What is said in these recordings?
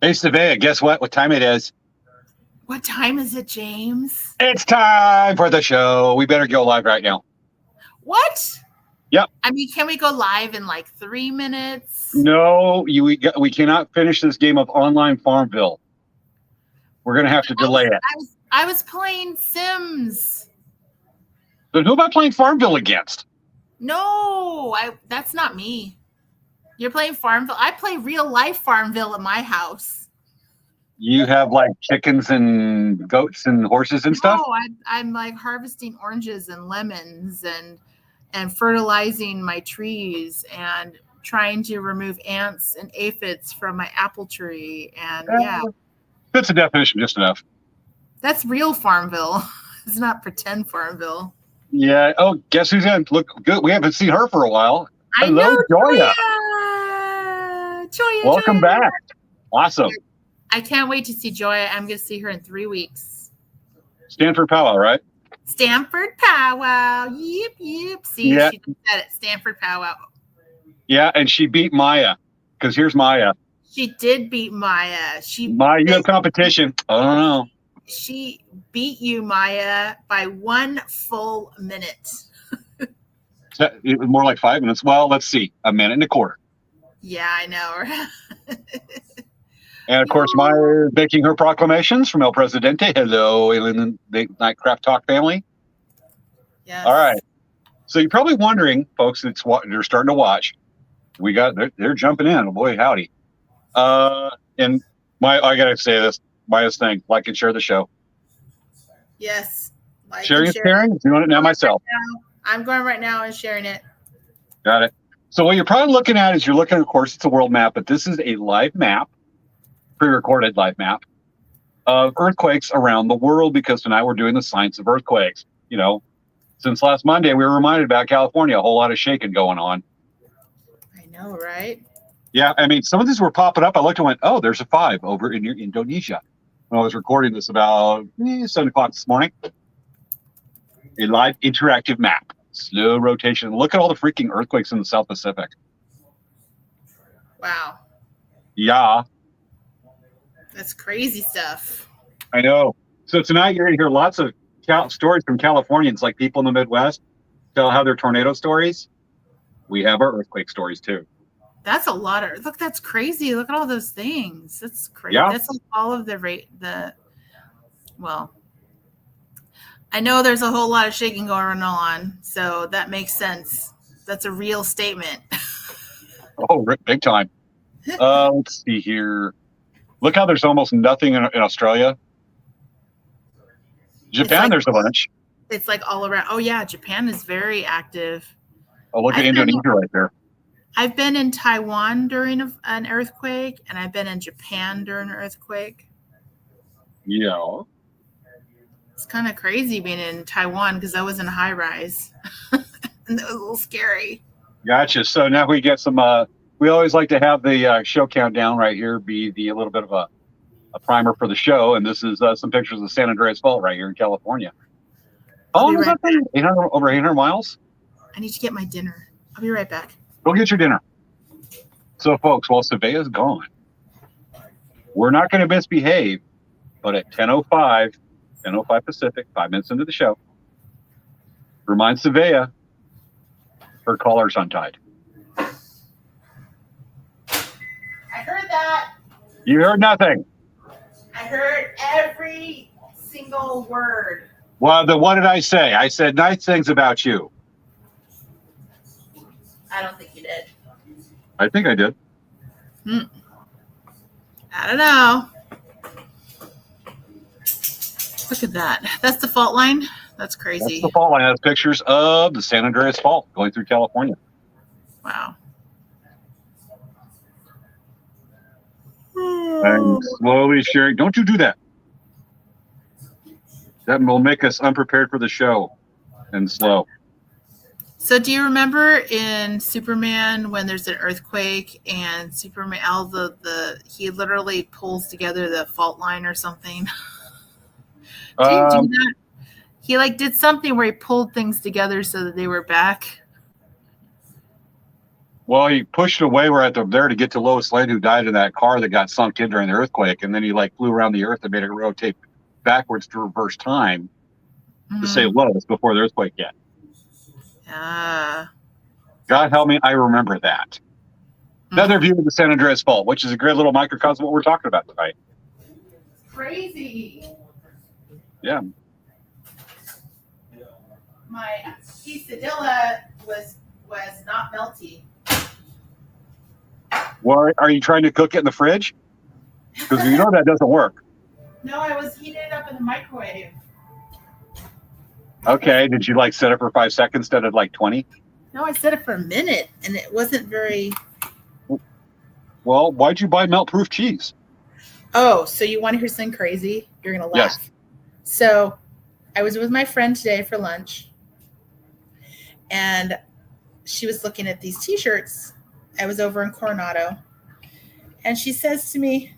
Hey, Svea, guess what? What time it is? What time is it, James? It's time for the show. We better go live right now. What? Yep. I mean, can we go live in like 3 minutes? No, we cannot finish this game of online Farmville. We're going to have to delay it. I was playing Sims. Then who am I playing Farmville against? No, that's not me. You're playing Farmville. I play real life Farmville at my house. You have like chickens and goats and horses and stuff? No, I'm like harvesting oranges and lemons and fertilizing my trees and trying to remove ants and aphids from my apple tree. And yeah. Fits the definition just enough. That's real Farmville. It's not pretend Farmville. Yeah. Oh, guess who's in? Look good. We haven't seen her for a while. I know, Joya. Joya. Welcome back. Awesome. I can't wait to see Joya. I'm going to see her in 3 weeks. Stanford Powell, right? Stanford Powwow. Yep. See, yeah. She said it. Stanford Powwow. Yeah, and she beat Maya. Because here's Maya. She did beat Maya. Maya, you have competition. I don't know. She beat you, Maya, by 1 full minute. It was more like 5 minutes. Well, let's see. 1.25 minutes. Yeah, I know. And of course, Maya making her proclamations from El Presidente. Hello, in the Nightcraft Talk family. Yes. All right. So you're probably wondering, folks, they're starting to watch. They're jumping in. Oh, boy, howdy. And I gotta say this, Maya's thing, like and share the show. Yes. Sharing is caring. I'm doing it now myself. I'm going right now and sharing it. Got it. So what you're probably looking at is of course, it's a world map, but this is a live map, pre-recorded live map of earthquakes around the world, because tonight we're doing the science of earthquakes. You know, since last Monday, we were reminded about California, a whole lot of shaking going on. I know, right? Yeah, I mean, some of these were popping up. I looked and went, oh, there's a 5 over in Indonesia. When I was recording this about 7 o'clock this morning. A live interactive map. Slow rotation. Look at all the freaking earthquakes in the South Pacific. Wow. Yeah. That's crazy stuff. I know. So tonight you're going to hear lots of stories from Californians, like people in the Midwest tell how their tornado stories. We have our earthquake stories too. That's a lot of, look, that's crazy. Look at all those things. That's crazy. Yeah. That's like all of well, I know there's a whole lot of shaking going on, so that makes sense. That's a real statement. Oh, big time. Let's see here. Look how there's almost nothing in Australia. Japan, there's a bunch. It's like all around. Oh, yeah, Japan is very active. Oh, look at Indonesia right there. I've been in Taiwan during an earthquake, and I've been in Japan during an earthquake. Yeah. It's kind of crazy being in Taiwan because I was in a high rise. And it was a little scary. Gotcha. So now we get some, we always like to have the show countdown right here be a little bit of a primer for the show. And this is some pictures of the San Andreas Fault right here in California. How long is that thing? Over 800 miles? I need to get my dinner. I'll be right back. Go get your dinner. So, folks, while Svea's gone, we're not going to misbehave, but at 10:05 Pacific, 5 minutes into the show, remind Svea her collar's untied. I heard that. You heard nothing. I heard every single word. Well, what did I say? I said nice things about you. I don't think you did. I think I did. I don't know. Look at that. That's the fault line. That's crazy. That's the fault line. That's pictures of the San Andreas Fault going through California. Wow. And slowly sharing. Don't you do that. That will make us unprepared for the show and slow. So do you remember in Superman when there's an earthquake and Superman, he literally pulls together the fault line or something? Did he do that? He did something where he pulled things together so that they were back. Well, he pushed away. We're there to get to Lois Lane, who died in that car that got sunk in during the earthquake, and then he like flew around the Earth and made it rotate backwards to reverse time to save Lois before the earthquake hit. God help me, I remember that. Another view of the San Andreas Fault, which is a great little microcosm of what we're talking about tonight. Crazy. Yeah. My quesadilla was not melty. Well, are you trying to cook it in the fridge? Because you know that doesn't work. No, I was heating it up in the microwave. Okay. Did you like set it for 5 seconds instead of like 20? No, I set it for a minute, and it wasn't very. Well, why'd you buy melt-proof cheese? Oh, so you want to hear something crazy? You're gonna laugh. Yes. So, I was with my friend today for lunch, and she was looking at these T-shirts. I was over in Coronado, and she says to me,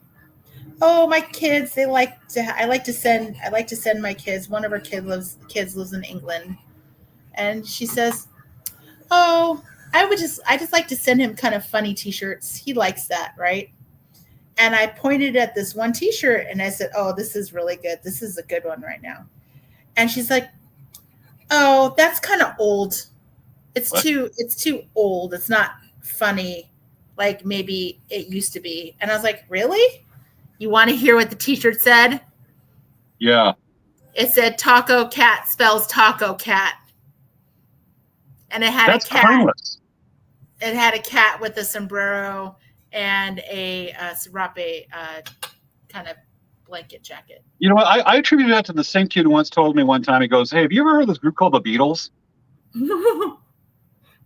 "Oh, my kids! I like to send my kids. One of her kids lives in England, and she says, "Oh, I just like to send him kind of funny T-shirts. He likes that, right?" And I pointed at this one T-shirt and I said, "Oh, this is really good. This is a good one right now." And she's like, "Oh, that's kind of old. It's too old. It's not funny like maybe it used to be." And I was like, "Really? You want to hear what the T-shirt said?" Yeah. It said "Taco Cat" spells taco cat. And it had That's a cat. timeless. It had a cat with a sombrero and a serape kind of blanket jacket. You know what? I attributed that to the same kid who once told me one time, he goes, "Hey, have you ever heard of this group called the Beatles?"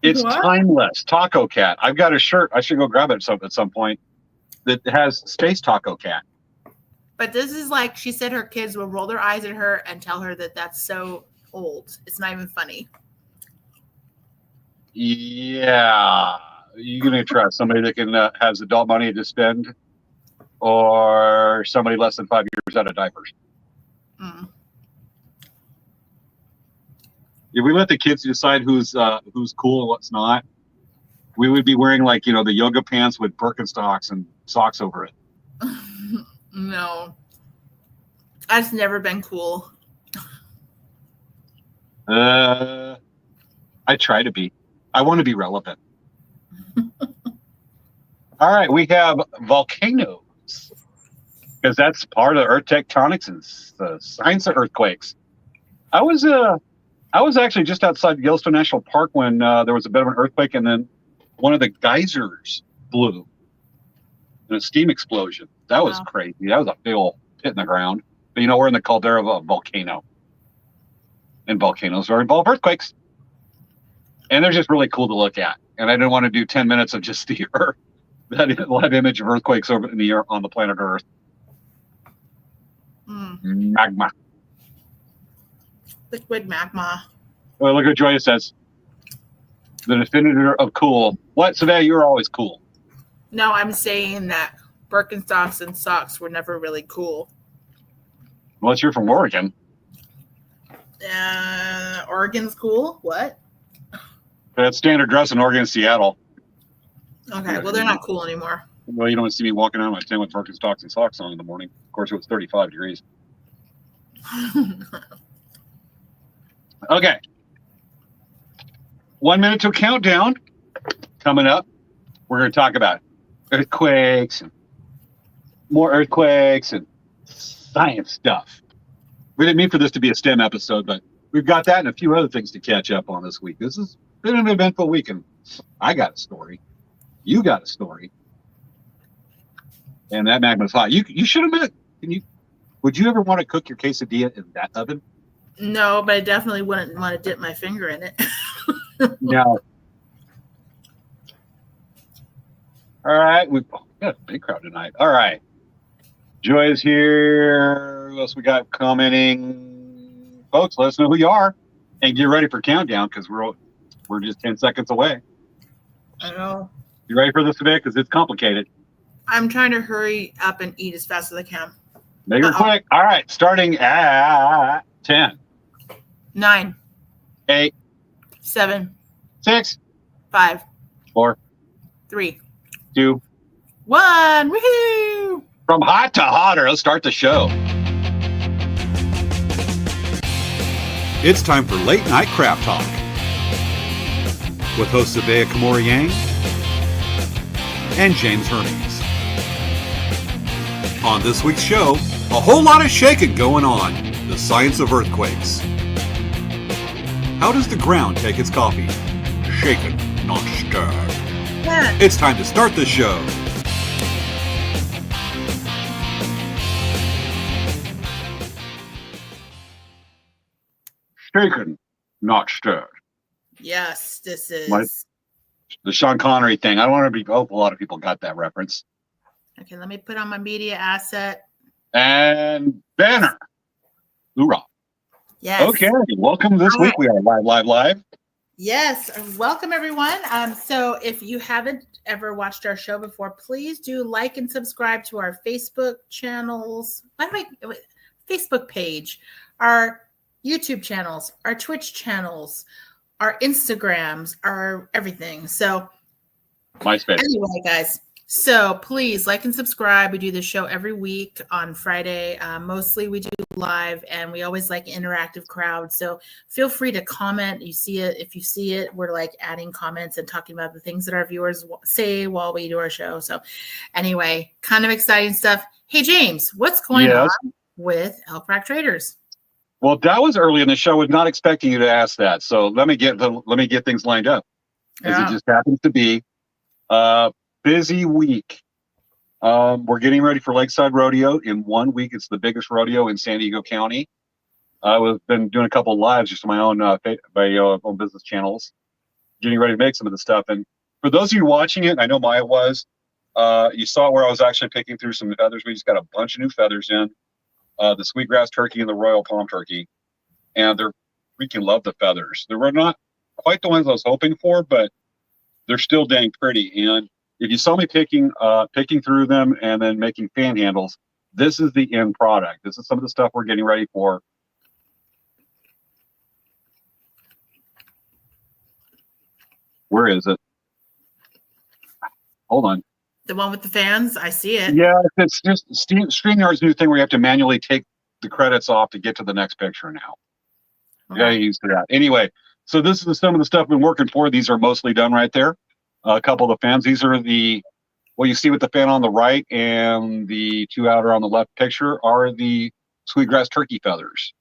It's What? timeless. Taco Cat. I've got a shirt. I should go grab it at some point that has Space Taco Cat. But this is like, she said her kids will roll their eyes at her and tell her that that's so old. It's not even funny. Yeah. You're going to trust somebody that can has adult money to spend, or somebody less than 5 years out of diapers? If we let the kids decide who's cool and what's not, we would be wearing like, the yoga pants with Birkenstocks and socks over it. No. I've never been cool. I try to be. I want to be relevant. All right, we have volcanoes, because that's part of Earth tectonics and the science of earthquakes. I was actually just outside Yellowstone National Park when there was a bit of an earthquake, and then one of the geysers blew in a steam explosion. That was crazy. That was a big old pit in the ground. But we're in the caldera of a volcano, and volcanoes are involved earthquakes, and they're just really cool to look at. And I didn't want to do 10 minutes of just the Earth, that live image of earthquakes over in the air on the planet Earth. Magma. Liquid magma. Well, look what Joya says. The definitor of cool. What? So now you're always cool. No, I'm saying that Birkenstocks and socks were never really cool. Unless you're from Oregon. Oregon's cool? What? That's standard dress in Oregon and Seattle. Okay, well, they're not cool anymore. Well, you don't see me walking out of my tent with Birkenstocks and socks on in the morning. Of course, it was 35 degrees. Okay. 1 minute to countdown. Coming up, we're going to talk about earthquakes and more earthquakes and science stuff. We didn't mean for this to be a STEM episode, but we've got that and a few other things to catch up on this week. This has been an eventful week, and I got a story. You got a story. And that magma's hot. You should have been. Would you ever want to cook your quesadilla in that oven? No, but I definitely wouldn't want to dip my finger in it. No. All right. We've got a big crowd tonight. All right. Joy is here. Who else we got commenting? Folks, let us know who you are and get ready for countdown, because we're just 10 seconds away. I know. You ready for this today? Because it's complicated. I'm trying to hurry up and eat as fast as I can. Make it quick. All right. Starting at 10. 9. 8. 7. 6. 5. 4. 3, 2, 1. Woohoo! From hot to hotter, let's start the show. It's time for Late Night Crap Talk with hosts Svea and James Hermes. On this week's show, a whole lot of shaking going on. The science of earthquakes. How does the ground take its coffee? Shaken, not stirred. Yeah. It's time to start the show. Shaken, not stirred. Yes, this is. The Sean Connery thing. I don't want to be. Oh, a lot of people got that reference. Okay, let me put on my media asset. And banner. Hoorah. Yes. Okay, welcome this week. We are live. Yes, welcome everyone. So if you haven't ever watched our show before, please do like and subscribe to our Facebook channels, Facebook page, our YouTube channels, our Twitch channels, our Instagrams, our everything. So MySpace. Anyway, guys, so please like and subscribe. We do this show every week on Friday. Mostly we do live, and we always like interactive crowd. So feel free to comment. You see it. If you see it, we're like adding comments and talking about the things that our viewers say while we do our show. So anyway, kind of exciting stuff. Hey, James, what's going on with Elk Rock Traders? Well, that was early in the show. I was not expecting you to ask that. So let me get things lined up. As it just happens to be busy week. We're getting ready for Lakeside Rodeo in 1 week. It's the biggest rodeo in San Diego County. I've been doing a couple of lives just on my own own business channels, getting ready to make some of the stuff. And for those of you watching it, I know Maya was. You saw where I was actually picking through some feathers. We just got a bunch of new feathers in. The sweetgrass turkey and the royal palm turkey, and they're freaking love the feathers. They were not quite the ones I was hoping for, but they're still dang pretty. And if you saw me picking through them and then making fan handles, this is the end product. This is some of the stuff we're getting ready for. Where is it? Hold on. The one with the fans? I see it. Yeah, it's just StreamYard's new thing where you have to manually take the credits off to get to the next picture now. Okay. Yeah, used to that. Anyway, so this is some of the stuff I've been working for. These are mostly done right there. A couple of the fans. These are what you see with the fan on the right and the two outer on the left picture are the sweetgrass turkey feathers.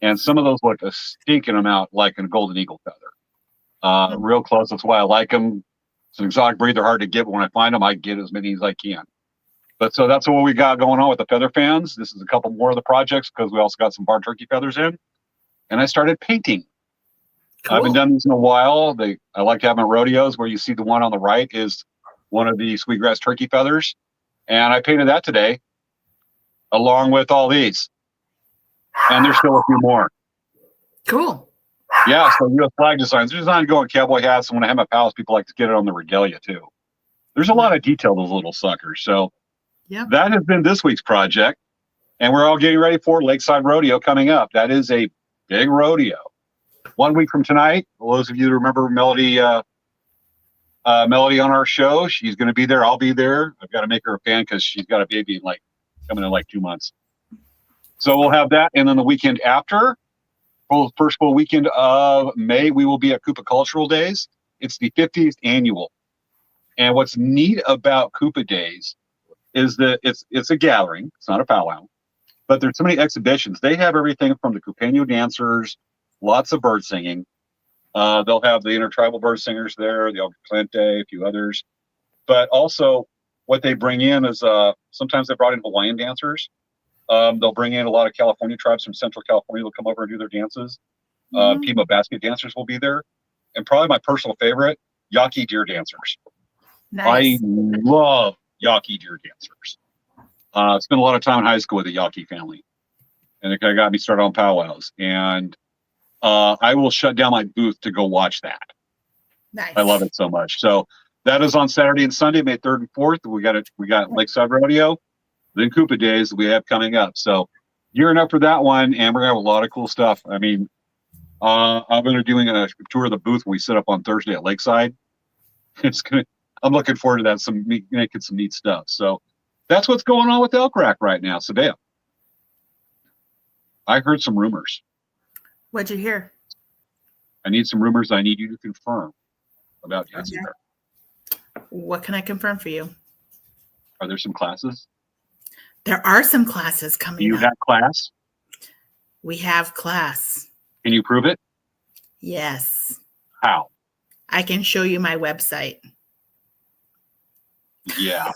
And some of those look a stinking amount like a golden eagle feather. Real close. That's why I like them. It's an exotic breed. They're hard to get, but when I find them, I get as many as I can. But so that's what we got going on with the feather fans. This is a couple more of the projects because we also got some barn turkey feathers in. And I started painting. Cool. I haven't done these in a while. I like having rodeos where you see the one on the right is one of the sweetgrass turkey feathers. And I painted that today along with all these. And there's still a few more. Cool. Yeah, so U.S. flag designs. They're designed to go on cowboy hats. And when I have my pals, people like to get it on the regalia too. There's a lot of detail to those little suckers. So that has been this week's project. And we're all getting ready for Lakeside Rodeo coming up. That is a big rodeo. 1 week from tonight, those of you who remember Melody on our show, she's going to be there. I'll be there. I've got to make her a fan because she's got a baby coming in 2 months. So we'll have that. And then the weekend after, first full weekend of May, we will be at Koopa Cultural Days. It's the 50th annual. And what's neat about Koopa Days is that it's a gathering. It's not a powwow. But there's so many exhibitions. They have everything from the Cupeño dancers, lots of bird singing. They'll have the intertribal bird singers there, the Alcalente, a few others. But also what they bring in is sometimes they brought in Hawaiian dancers. They'll bring in a lot of California tribes from Central California. They'll come over and do their dances. Pima basket dancers will be there. And probably my personal favorite, Yaqui deer dancers. Nice. I love Yaqui deer dancers. Spent a lot of time in high school with the Yaqui family. And it got me started on powwows. And I will shut down my booth to go watch that. Nice. I love it so much. So that is on Saturday and Sunday, May 3rd and 4th. We got Lakeside Rodeo, then Koopa Days we have coming up. So gearing up for that one, and we're gonna have a lot of cool stuff. I mean, I'm gonna be doing a tour of the booth when we set up on Thursday at Lakeside. I'm looking forward to that. Making some neat stuff. So that's what's going on with Elk Rack right now. Svea, I heard some rumors. What'd you hear? I need some rumors. I need you to confirm about Okay. Bear. What can I confirm for you? Are there some classes? There are some classes Do coming you up. have class? We have class. Can you prove it? Yes. How? I can show you my website. Yeah.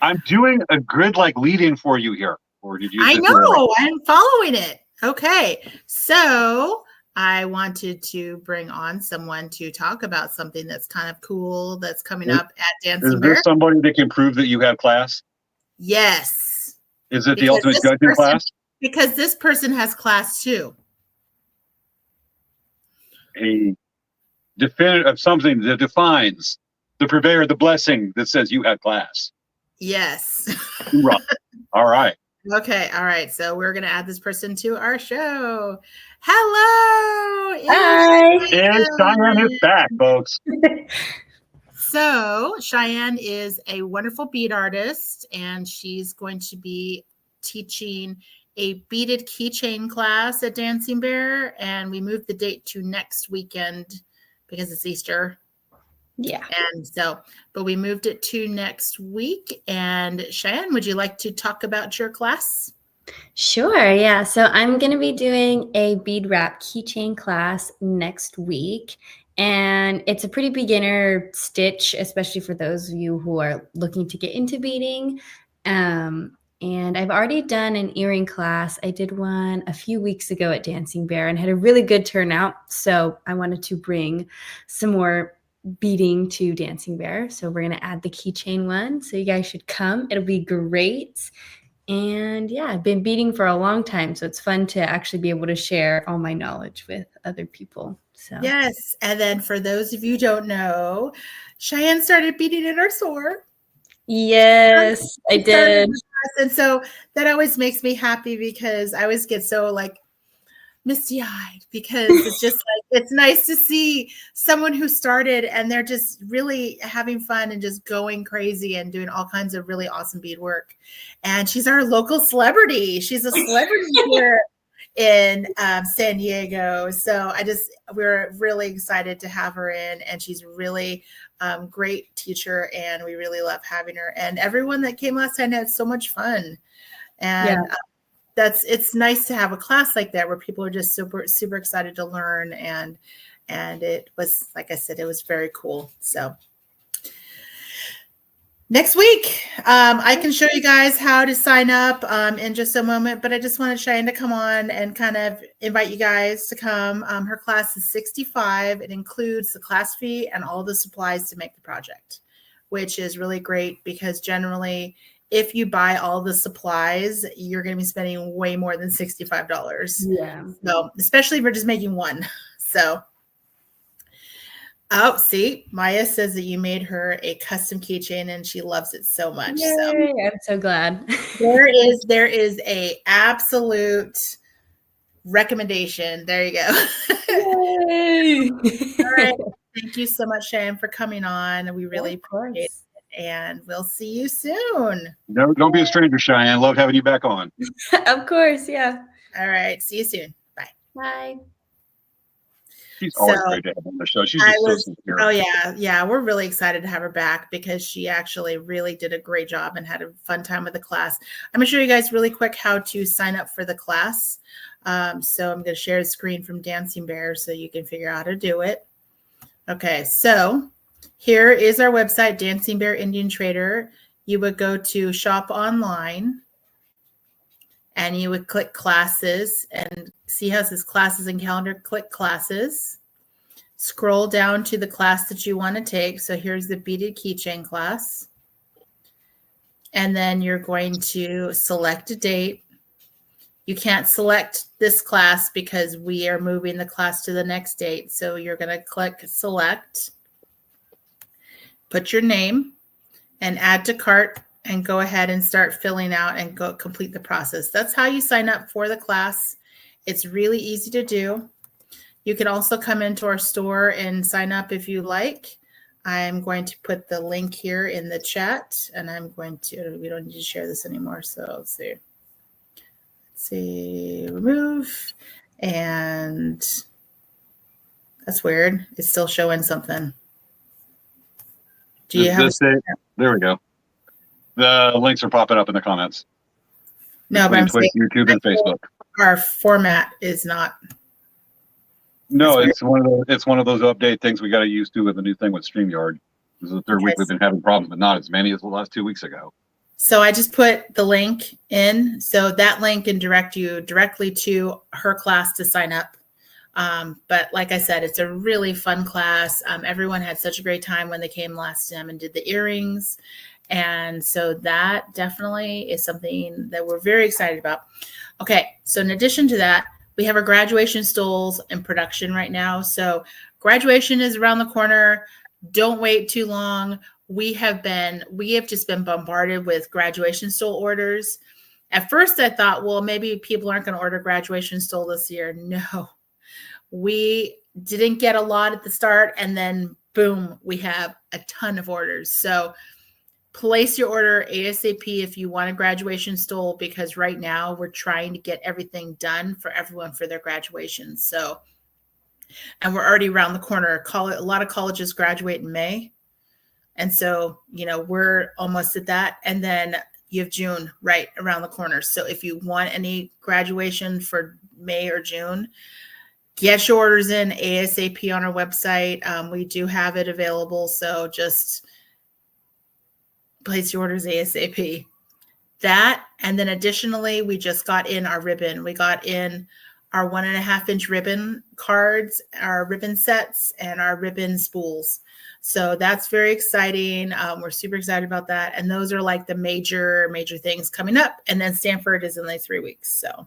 I'm doing a good lead in for you here. Or did you? I know. I'm following it. Okay. So I wanted to bring on someone to talk about something that's kind of cool that's coming up at Dancing Is Bear. there somebody that can prove that you have class? Yes. Is it the ultimate judging class? Because this person has class too. A definitive of something that defines the purveyor of the blessing that says you have class. Yes. Right. All right. Okay. All right. So we're going to add this person to our show. Hello. Hi. And Cheyenne is back, folks. So Cheyenne is a wonderful bead artist, and she's going to be teaching a beaded keychain class at Dancing Bear. And we moved the date to next weekend because it's Easter. Yeah. And so, but we moved it to next week. And Cheyenne, would you like to talk about your class? Sure. Yeah. So I'm going to be doing a bead wrap keychain class next week. And it's a pretty beginner stitch, especially for those of you who are looking to get into beading. And I've already done an earring class. I did one a few weeks ago at Dancing Bear and had a really good turnout. So I wanted to bring some more beading to Dancing Bear. So we're going to add the keychain one. So you guys should come. It'll be great. And yeah, I've been beading for a long time. So it's fun to actually be able to share all my knowledge with other people. So Yes. And then for those of you who don't know, Cheyenne started beading in our store. yes, I did. And so that always makes me happy because I always get so misty-eyed because it's just it's nice to see someone who started and they're just really having fun and just going crazy and doing all kinds of really awesome bead work. And she's our local celebrity. She's a celebrity here in San Diego. So we're really excited to have her in, and she's really great teacher, and we really love having her. And everyone that came last time had so much fun. And it's nice to have a class like that where people are just super, super excited to learn. And it was, like I said, it was very cool. So next week, I can show you guys how to sign up in just a moment, but I just wanted Cheyenne to come on and kind of invite you guys to come. Her class is $65. It includes the class fee and all the supplies to make the project, which is really great because generally, if you buy all the supplies, you're going to be spending way more than $65. Yeah. So, especially if you're just making one. So, oh, see, Maya says that you made her a custom keychain and she loves it so much. Yay, so I'm so glad. there is a absolute recommendation. There you go. Yay. All right. Thank you so much, Cheyenne, for coming on. We really Of course. appreciate it. And we'll see you soon. No, don't be a stranger, Cheyenne. Love having you back on. Of course, yeah. All right. See you soon. Bye. Bye. She's always great to have on the show. She's just so sincere. Oh yeah. Yeah. We're really excited to have her back because she actually really did a great job and had a fun time with the class. I'm gonna show you guys really quick how to sign up for the class. So I'm going to share the screen from Dancing Bear so you can figure out how to do it. Okay. So here is our website, Dancing Bear Indian Trader. You would go to shop online and you would click classes and see how it says classes and calendar. Click classes. Scroll down to the class that you want to take. So here's the beaded keychain class. And then you're going to select a date. You can't select this class because we are moving the class to the next date. So you're going to click select, put your name, and add to cart, and go ahead and start filling out and go complete the process. That's how you sign up for the class. It's really easy to do. You can also come into our store and sign up if you like. I'm going to put the link here in the chat, and I'm going to, we don't need to share this anymore. So let's see, remove, and that's weird. It's still showing something. Do you have there we go. The links are popping up in the comments. No, but I'm Twitch, saying YouTube, and Facebook. Our format is not. No, it's one of those update things we got to use to with the new thing with StreamYard. This is the third week we've been having problems, but not as many as the last 2 weeks ago. So I just put the link in, so that link can direct you directly to her class to sign up. But like I said, it's a really fun class. Everyone had such a great time when they came last time and did the earrings. And so that definitely is something that we're very excited about. Okay, so in addition to that, we have our graduation stoles in production right now. So graduation is around the corner. Don't wait too long. We have just been bombarded with graduation stole orders. At first I thought, well, maybe people aren't going to order graduation stole this year. No, we didn't get a lot at the start, and then boom, we have a ton of orders. So place your order ASAP if you want a graduation stole, because right now we're trying to get everything done for everyone for their graduation. So, and we're already around the corner. A lot of colleges graduate in May. And so, we're almost at that. And then you have June right around the corner. So if you want any graduation for May or June, get your orders in ASAP on our website. We do have it available. So just place your orders ASAP. That, and then additionally, we just got in our ribbon. We got in our 1.5 inch ribbon cards, our ribbon sets, and our ribbon spools. So that's very exciting. We're super excited about that. And those are like the major things coming up. And then Stanford is in like 3 weeks. So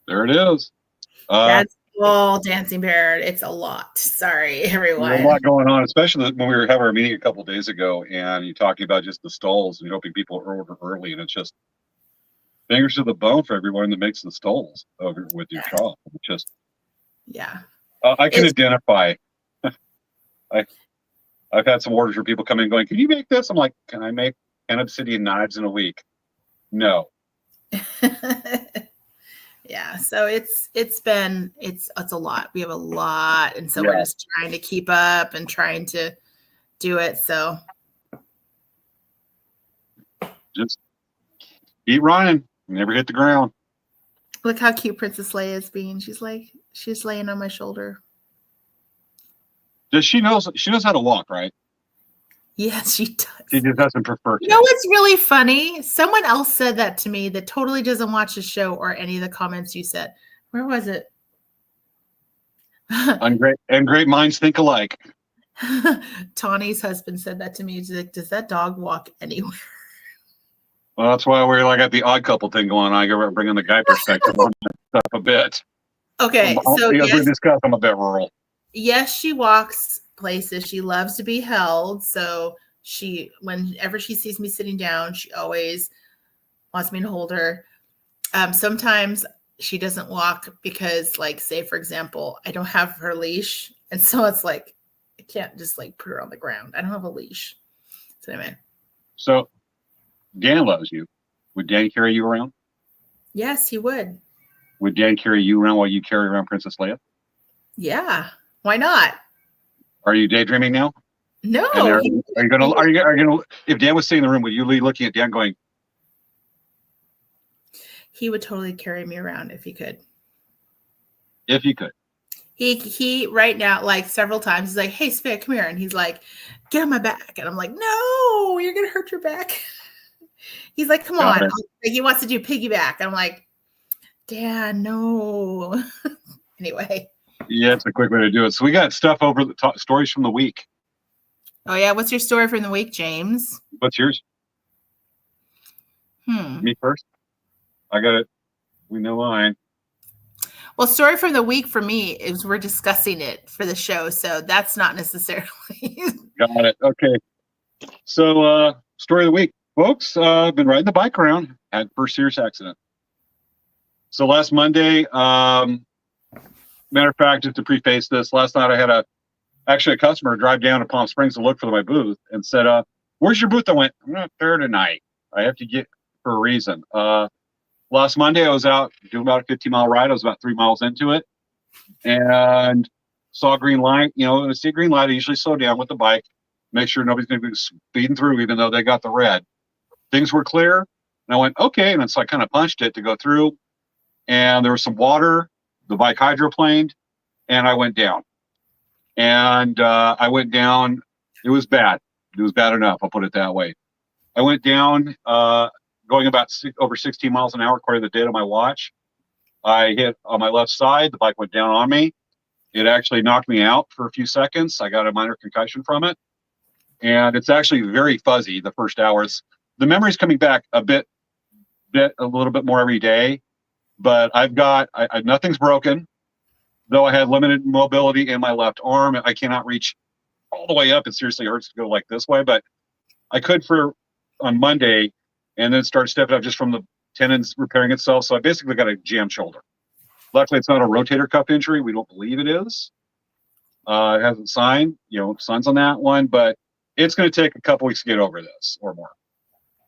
there it is. That's all Dancing Bear. It's a lot. Sorry, everyone. There's a lot going on, especially when we were having our meeting a couple of days ago, and you're talking about just the stalls and hoping people order early, and it's just fingers to the bone for everyone that makes the stalls over with your shop. It's just, I can identify. I've had some orders where people come in going, "Can you make this?" I'm like, "Can I make 10 obsidian knives in a week?" No. Yeah, so it's a lot. We have a lot, and so we're just trying to keep up and trying to do it. So just keep running, never hit the ground. Look how cute Princess Leia is being. She's laying on my shoulder. Does she knows how to walk, right? Yes, she does. She just doesn't prefer to. You know what's really funny? Someone else said that to me that totally doesn't watch the show or any of the comments you said. Where was it? And great minds think alike. Tawny's husband said that to me. He's like, "Does that dog walk anywhere?" Well, that's why we're like at the odd couple thing going on. I go bringing the guy perspective on that stuff a bit. Okay, so as we discussed, I'm a bit rural. Yes, she walks places. She loves to be held. So whenever she sees me sitting down, she always wants me to hold her. Sometimes she doesn't walk because, like, say for example, I don't have her leash, and so it's like I can't just like put her on the ground. I don't have a leash. So anyway. So Dan loves you. Would Dan carry you around? Yes, he would. Would Dan carry you around while you carry around Princess Leia? Yeah. Why not? Are you daydreaming now? No. Are you gonna? If Dan was sitting in the room, would you be looking at Dan going? He would totally carry me around if he could. If he could. He right now, like several times, he's like, "Hey, Svea, come here," and he's like, "Get on my back," and I'm like, "No, you're gonna hurt your back." He's like, "Come on." Like, he wants to do piggyback. I'm like, "Dan, no." Anyway. Yeah, it's a quick way to do it. So we got stuff over the top, stories from the week. Oh yeah, what's your story from the week, James? What's yours? Me first. I got it. We know mine. Well, story from the week for me is we're discussing it for the show, so that's not necessarily. Got it. Okay. So, story of the week, folks. I've been riding the bike around. Had first serious accident. So last Monday. Matter of fact, just to preface this, last night I actually a customer drive down to Palm Springs to look for my booth and said, "Where's your booth?" I went, "I'm not there tonight. I have to get for a reason." Last Monday, I was out doing about a 15-mile ride. I was about 3 miles into it and saw a green light. You know, when I see a green light, I usually slow down with the bike, make sure nobody's going to be speeding through, even though they got the red. Things were clear, and I went, okay. And so I kind of punched it to go through, and there was some water. The bike hydroplaned, and I went down. And I went down. It was bad. It was bad enough. I'll put it that way. I went down, going about over 16 miles an hour, according to the date on my watch. I hit on my left side. The bike went down on me. It actually knocked me out for a few seconds. I got a minor concussion from it. And it's actually very fuzzy the first hours. The memory's coming back a little bit more every day. But I've got, nothing's broken. Though I had limited mobility in my left arm. I cannot reach all the way up. It seriously hurts to go like this way. But I could on Monday and then start stepping up just from the tendons repairing itself. So I basically got a jammed shoulder. Luckily, it's not a rotator cuff injury. We don't believe it is. It hasn't signed, signs on that one, but it's going to take a couple weeks to get over this or more.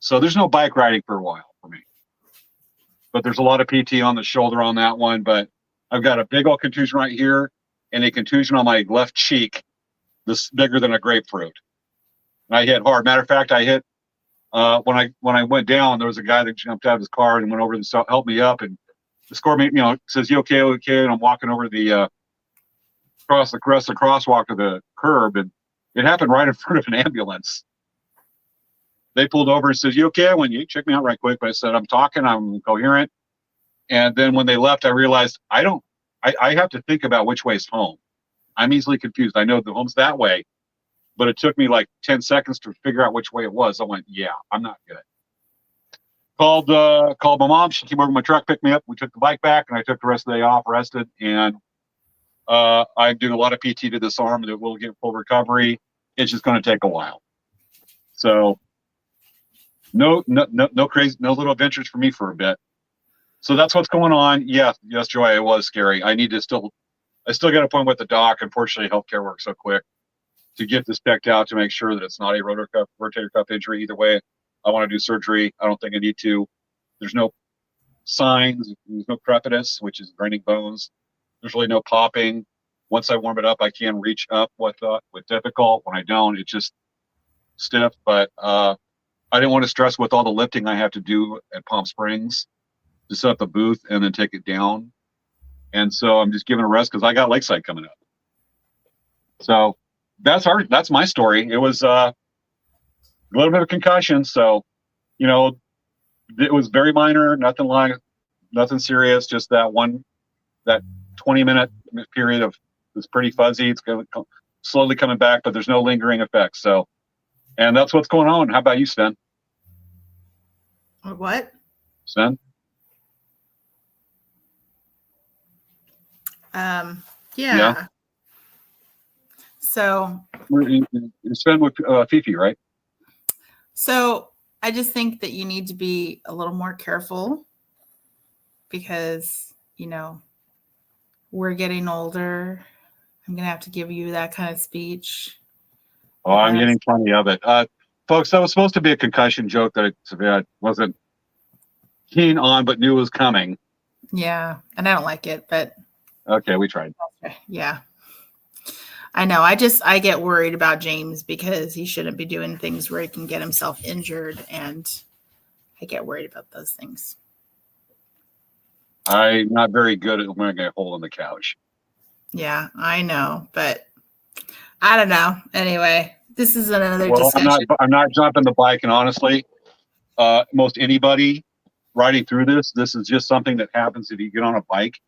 So there's no bike riding for a while for me. But there's a lot of PT on the shoulder on that one. But I've got a big old contusion right here and a contusion on my left cheek, this bigger than a grapefruit. And I hit hard. Matter of fact, I hit when I went down, there was a guy that jumped out of his car and went over and helped me up and scored me, says, "You okay, okay?" And I'm walking over across the crosswalk to the curb, and it happened right in front of an ambulance. They pulled over and says, "You okay?" I went, "You check me out right quick." But I said, "I'm talking, I'm coherent." And then when they left, I realized I have to think about which way is home. I'm easily confused. I know the home's that way, but it took me like 10 seconds to figure out which way it was. I went, yeah, I'm not good. Called my mom. She came over to my truck, picked me up. We took the bike back, and I took the rest of the day off, rested. And I'm doing a lot of PT to this arm that will get full recovery. It's just going to take a while. So no crazy, no little adventures for me for a bit. So that's what's going on. Yes, Joy, it was scary. I still got an appointment with the doc. Unfortunately, healthcare works so quick to get this checked out to make sure that it's not a rotator cuff injury. Either way, I want to do surgery. I don't think I need to. There's no signs. There's no crepitus, which is grinding bones. There's really no popping. Once I warm it up, I can reach up with difficult. When I don't, it's just stiff. But I didn't want to stress with all the lifting I have to do at Palm Springs to set up the booth and then take it down. And so I'm just giving a rest because I got Lakeside coming up. So that's my story. It was a little bit of concussion. So, it was very minor, nothing serious, just that 20-minute period of it's pretty fuzzy. It's going to slowly coming back, but there's no lingering effects. So, and that's what's going on. How about you, Sven? What? Sven? Yeah. So Sven with Fifi, right? So I just think that you need to be a little more careful because, we're getting older. I'm going to have to give you that kind of speech. Oh, I'm getting plenty of it. Folks, that was supposed to be a concussion joke that I wasn't keen on, but knew was coming. Yeah, and I don't like it, but. Okay, we tried. Yeah. I know. I get worried about James because he shouldn't be doing things where he can get himself injured, and I get worried about those things. I'm not very good at wearing a hole in the couch. Yeah, I know, but I don't know. Anyway, this is another discussion. I'm not jumping the bike, and honestly, most anybody riding through this is just something that happens if you get on a bike.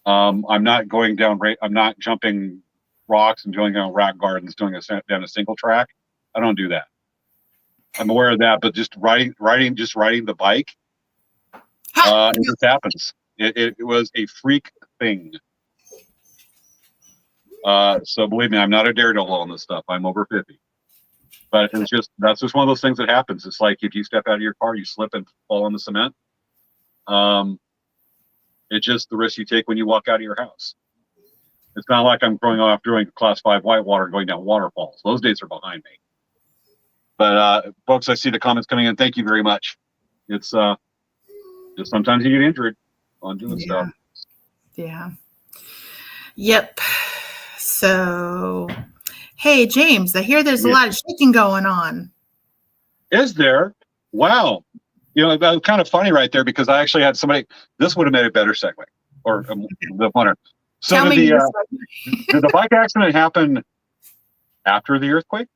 I'm not going down. I'm not jumping rocks and going down rock gardens, down a single track. I don't do that. I'm aware of that, but just riding the bike, it just happens. It was a freak thing. So believe me, I'm not a daredevil on this stuff. I'm over 50. But that's just one of those things that happens. It's like if you step out of your car, you slip and fall on the cement. It's just the risk you take when you walk out of your house. It's not like I'm going off doing class 5 whitewater going down waterfalls. Those days are behind me. But folks, I see the comments coming in. Thank you very much. It's just sometimes you get injured on doing stuff. Yeah. Yep. So, hey, James, I hear there's a lot of shaking going on. Is there? Wow. That was kind of funny right there because I actually had somebody. This would have made a better segue or the funner. So Tell me did the bike accident happen after the earthquake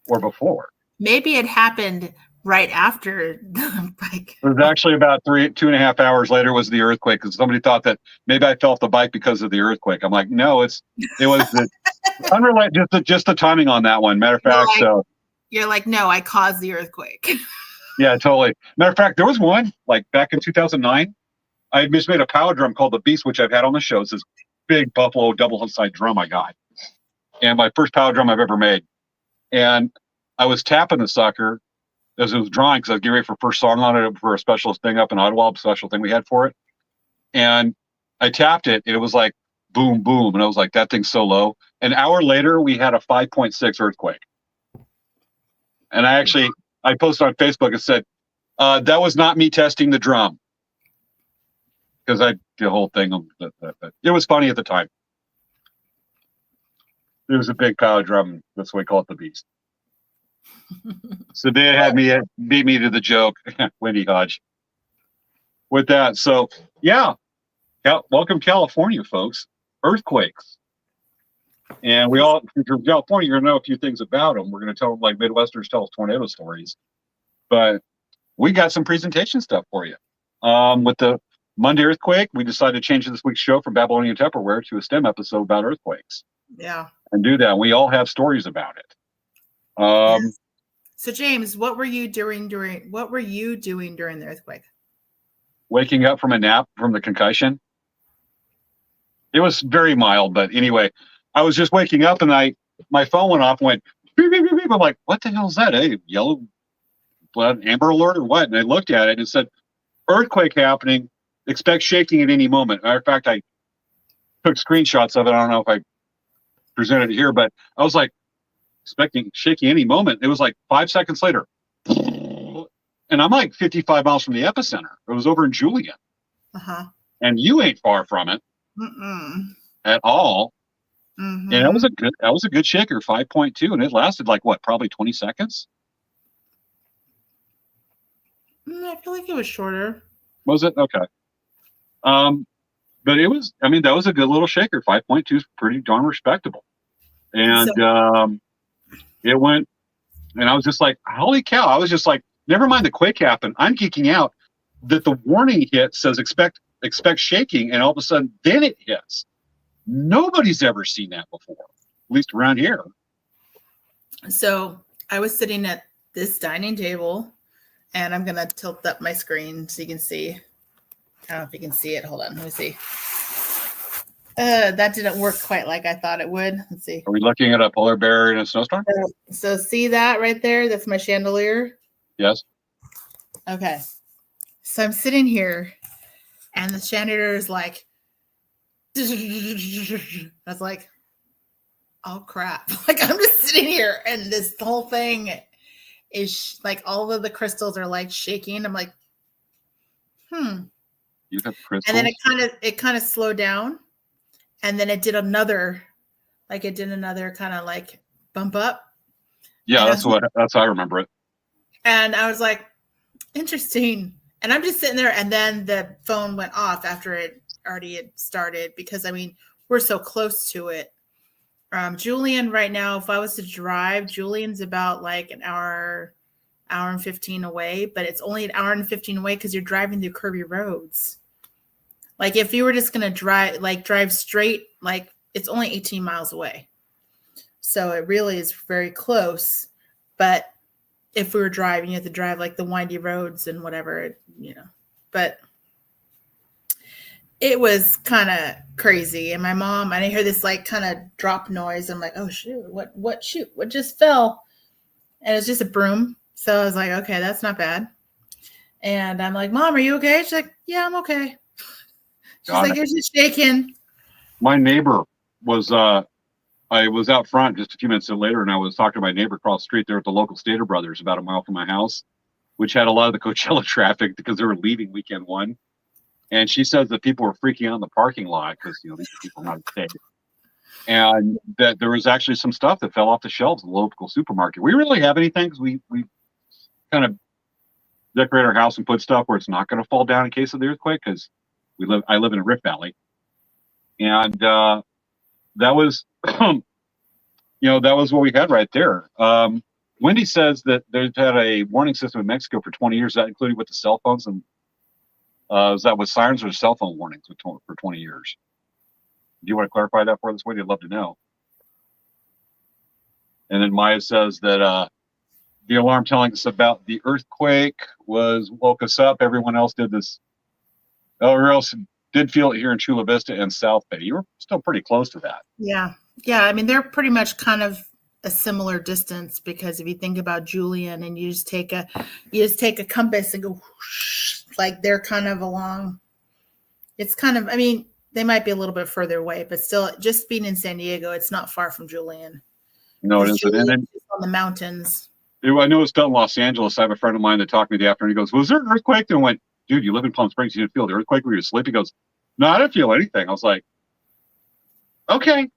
or before? Maybe it happened right after the bike. It was actually about 2.5 hours later was the earthquake because somebody thought that maybe I fell off the bike because of the earthquake. I'm like, no, it was unrelated, just the timing on that one. Matter of fact, you're like, no, I caused the earthquake. Yeah, totally. Matter of fact, there was one like back in 2009. I had just made a power drum called the Beast, which I've had on the show. It's this big Buffalo double-side drum I got, and my first power drum I've ever made. And I was tapping the sucker as it was drawing because I was getting ready for first song on it for a special thing up in Ottawa, a special thing we had for it. And I tapped it, and it was like boom, boom, and I was like, that thing's so low. An hour later, we had a 5.6 earthquake, and I posted on Facebook and said, that was not me testing the drum. Because I did the whole thing. It was funny at the time. It was a big power drum. That's why we call it the Beast. So they had beat me to the joke. Wendy Hodge. With that, so yeah. Welcome California, folks. Earthquakes. And we all, if you're from California, you're going to know a few things about them. We're going to tell them like Midwesterners tell us tornado stories. But we got some presentation stuff for you. With the Monday earthquake, we decided to change this week's show from Babylonian Tupperware to a STEM episode about earthquakes. Yeah. And do that. We all have stories about it. Yes. So James, what were you doing during the earthquake? Waking up from a nap from the concussion. It was very mild, but anyway, I was just waking up and my phone went off and went beep, beep, beep, beep. I'm like, what the hell is that? Hey, yellow blood, amber alert or what? And I looked at it and it said, earthquake happening. Expect shaking at any moment. Matter of fact, I took screenshots of it. I don't know if I presented it here, but I was like, expecting shaking any moment. It was like 5 seconds later. And I'm like 55 miles from the epicenter. It was over in Julian. Uh-huh. And you ain't far from it at all. Mm-hmm. And that was a good shaker, 5.2, and it lasted like what, probably 20 seconds? I feel like it was shorter. Was it? Okay. But it was, that was a good little shaker. 5.2 is pretty darn respectable. And it went, and I was just like, holy cow. I was just like, never mind the quake happened. I'm geeking out that the warning hit says expect shaking, and all of a sudden then it hits. Nobody's ever seen that before, at least around here. So I was sitting at this dining table, and I'm going to tilt up my screen so you can see. I don't know if you can see it. Hold on. Let me see. That didn't work quite like I thought it would. Let's see. Are we looking at a polar bear in a snowstorm? So see that right there? That's my chandelier. Yes. Okay. So I'm sitting here, and the chandelier is like, that's like, oh crap. Like I'm just sitting here, and this whole thing is like, all of the crystals are like shaking. I'm like, You have crystals? And then it kind of slowed down. And then it did another kind of like bump up. Yeah, that's how I remember it. And I was like, interesting. And I'm just sitting there, and then the phone went off after it already had started because we're so close to it. Julian right now, if I was to drive, Julian's about like an hour and 15 away, but it's only an hour and 15 away because you're driving through curvy roads. Like if you were just going to drive straight, like it's only 18 miles away. So it really is very close. But if we were driving, you have to drive like the windy roads and whatever, but it was kind of crazy. And my mom, I hear this like kind of drop noise. I'm like, oh shoot, what just fell? And it's just a broom. So I was like, okay, that's not bad. And I'm like, Mom, are you okay? She's like, yeah, I'm okay. She's like, you're just shaking. My neighbor was I was out front just a few minutes later, and I was talking to my neighbor across the street there at the local Stater Brothers, about a mile from my house, which had a lot of the Coachella traffic because they were leaving weekend one. And she says that people were freaking out in the parking lot because, you know, these people are not safe. And that there was actually some stuff that fell off the shelves in the local supermarket. We really have anything because we kind of decorate our house and put stuff where it's not going to fall down in case of the earthquake, because I live in a Rift Valley. And that was, you know, that was what we had right there. Wendy says that they've had a warning system in Mexico for 20 years. That included with the cell phones, and is that with sirens or cell phone warnings for 20 years? Do you want to clarify that for us, Wendy? I'd love to know. And then Maya says that the alarm telling us about the earthquake woke us up. Everyone else did this. Everyone else did feel it here in Chula Vista and South Bay. You were still pretty close to that. Yeah. I mean, they're pretty much kind of a similar distance, because if you think about Julian and you just take a compass and go whoosh, like they're kind of along. It's kind of, I mean, they might be a little bit further away, but still, just being in San Diego, it's not far from Julian. No, it isn't. And then on the mountains. I know it's felt in Los Angeles. I have a friend of mine that talked to me the afternoon. He goes, "Was there an earthquake?" And I went, "Dude, you live in Palm Springs. You didn't feel the earthquake when you were asleep?" He goes, "No, I didn't feel anything." I was like, "Okay."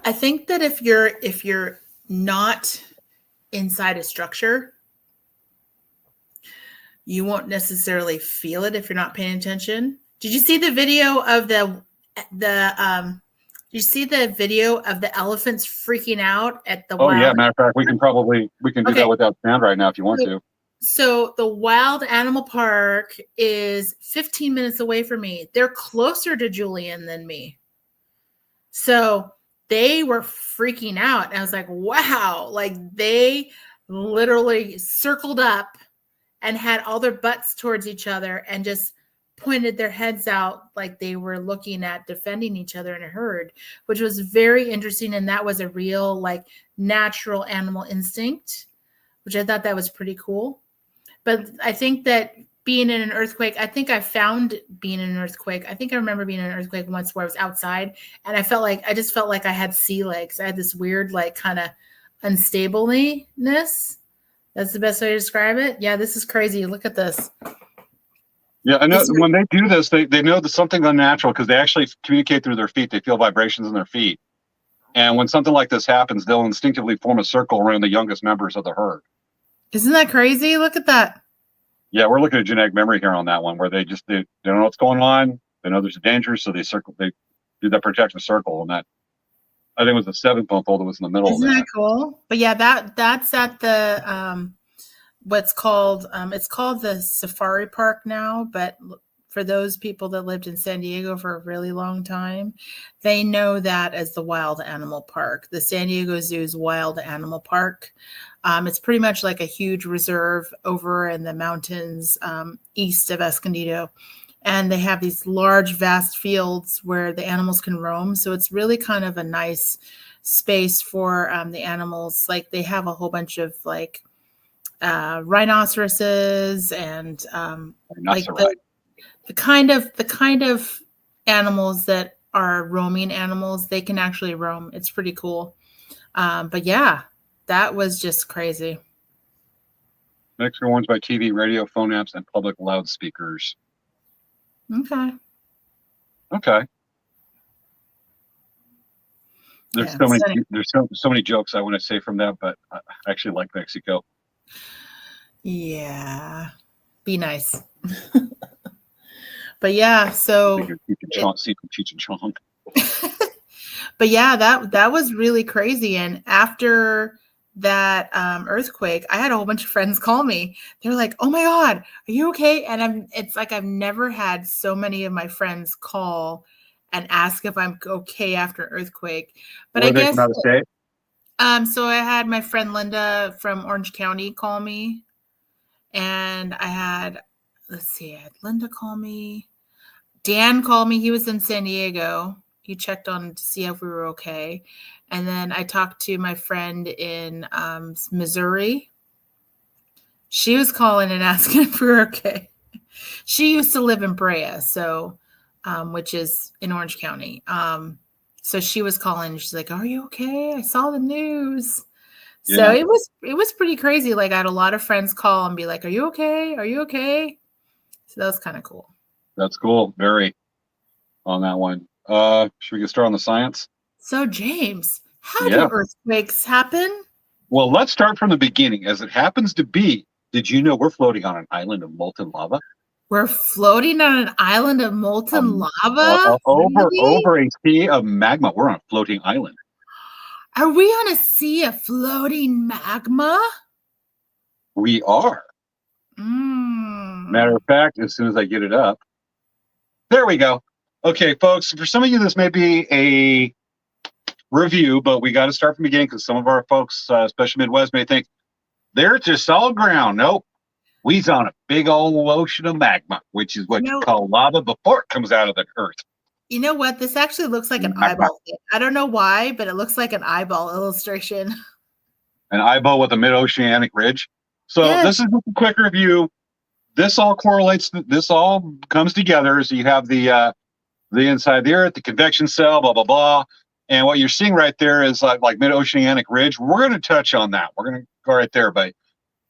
I think that if you're not inside a structure, you won't necessarily feel it if you're not paying attention. Did you see the video of did you see the video of the elephants freaking out at the wild? Yeah, matter of fact, we can do that without sound right now if you want to. So the wild animal park is 15 minutes away from me. They're closer to Julian than me. So they were freaking out. And I was like, wow, like they literally circled up and had all their butts towards each other and just pointed their heads out like they were looking at defending each other in a herd, which was very interesting. And that was a real, like, natural animal instinct, which I thought that was pretty cool. But I think that being in an earthquake, I think I found being in an earthquake. I think I remember being in an earthquake once where I was outside and I just felt like I had sea legs. I had this weird, like, kind of unstableness. That's the best way to describe it. Yeah, this is crazy. Look at this. Yeah, I know when they do this, they know there's something unnatural because they actually communicate through their feet. They feel vibrations in their feet. And when something like this happens, they'll instinctively form a circle around the youngest members of the herd. Isn't that crazy? Look at that. Yeah, we're looking at genetic memory here on that one, where they don't know what's going on. They know there's a danger, so they do that protection circle. And that, I think it was the 7-month-old that was in the middle. Isn't that cool? But yeah, that's at the it's called the Safari Park now. But for those people that lived in San Diego for a really long time, they know that as the Wild Animal Park. The San Diego Zoo's Wild Animal Park. It's pretty much like a huge reserve over in the mountains east of Escondido. And they have these large, vast fields where the animals can roam. So it's really kind of a nice space for the animals. Like they have a whole bunch of like rhinoceroses and like the kind of animals that are roaming animals. They can actually roam. It's pretty cool. But yeah. That was just crazy. Next are ones by TV, radio, phone apps, and public loudspeakers. Okay. There's so many jokes I want to say from that, but I actually like Mexico. Yeah. Be nice. But yeah, so Cheech and Chong. But yeah, that was really crazy. And after that earthquake, I had a whole bunch of friends call me. They're like, "Oh my God, are you okay?" And it's like I've never had so many of my friends call and ask if I'm okay after an earthquake. But I guess from out of state? So I had my friend Linda from Orange County call me, and I had Linda call me. Dan called me. He was in San Diego. He checked on to see if we were okay. And then I talked to my friend in Missouri. She was calling and asking if we were okay. She used to live in Brea, so which is in Orange County. So she was calling. She's like, "Are you okay? I saw the news." So Yeah. it was pretty crazy. Like I had a lot of friends call and be like, "Are you okay? Are you okay?" So that was kind of cool. That's cool. Very on that one. Should we get started on the science? So James, how Yeah. do earthquakes happen? Well, let's start from the beginning. As it happens to be, did you know we're floating on an island of molten lava? We're floating on an island of molten lava? Really? Over a sea of magma. We're on a floating island. Are we on a sea of floating magma? We are. Mm. Matter of fact, as soon as I get it up, there we go. Okay, folks, for some of you, this may be a review, but we got to start from the beginning because some of our folks, especially Midwest, may think they're just solid ground. Nope. We's on a big old ocean of magma, which is what you call lava before it comes out of the earth. You know what? This actually looks like an eyeball. I don't know why, but it looks like an eyeball illustration. An eyeball with a mid-oceanic ridge. So this is just a quick review. This all correlates. This all comes together. So you have the inside of the earth, the convection cell, blah, blah, blah. And what you're seeing right there is like mid-oceanic ridge. We're going to touch on that. We're going to go right there, but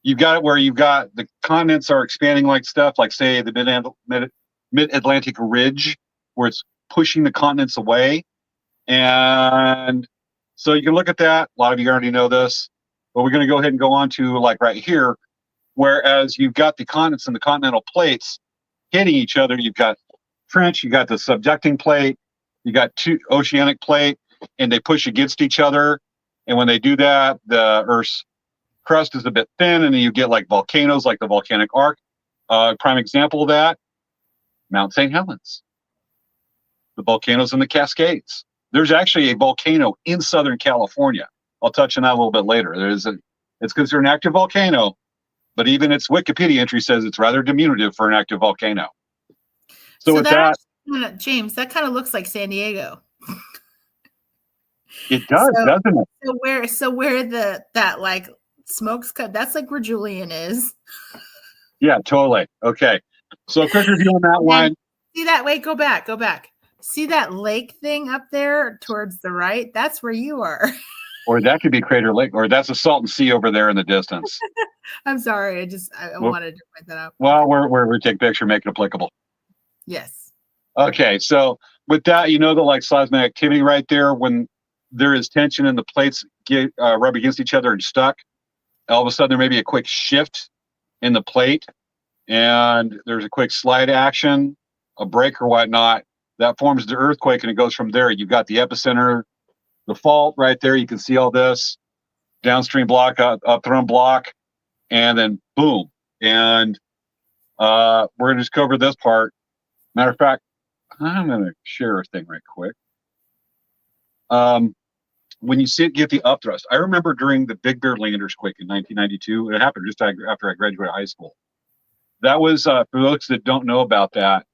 you've got it where you've got the continents are expanding like stuff, like say the mid-Atlantic ridge, where it's pushing the continents away. And so you can look at that. A lot of you already know this, but we're going to go ahead and go on to like right here, whereas you've got the continents and the continental plates hitting each other. You've got trench, you got the subducting plate, you got two oceanic plate, and they push against each other. And when they do that, the Earth's crust is a bit thin, and then you get like volcanoes, like the volcanic arc. Prime example of that, Mount St. Helens, the volcanoes in the Cascades. There's actually a volcano in Southern California. I'll touch on that a little bit later. It's considered an active volcano, but even its Wikipedia entry says it's rather diminutive for an active volcano. So with that, James, that kind of looks like San Diego. It does, doesn't it? So where that like smoke's cut, that's like where Julian is. Yeah, totally. Okay. So a quick review on that one. See that? Wait, go back. See that lake thing up there towards the right? That's where you are. Or that could be Crater Lake, or that's a Salton Sea over there in the distance. I'm sorry. I wanted to point that out. Well, we take picture, make it applicable. Yes. Okay. So with that, you know, the like seismic activity right there, when there is tension and the plates get rub against each other and stuck, all of a sudden there may be a quick shift in the plate and there's a quick slide action, a break or whatnot that forms the earthquake, and it goes from there. You've got the epicenter, the fault right there. You can see all this downstream block, upstream block, and then boom. And we're going to just cover this part. Matter of fact, I'm going to share a thing right quick. When you see it get the upthrust, I remember during the Big Bear Landers quake in 1992, it happened just after I graduated high school. That was, for those that don't know about that,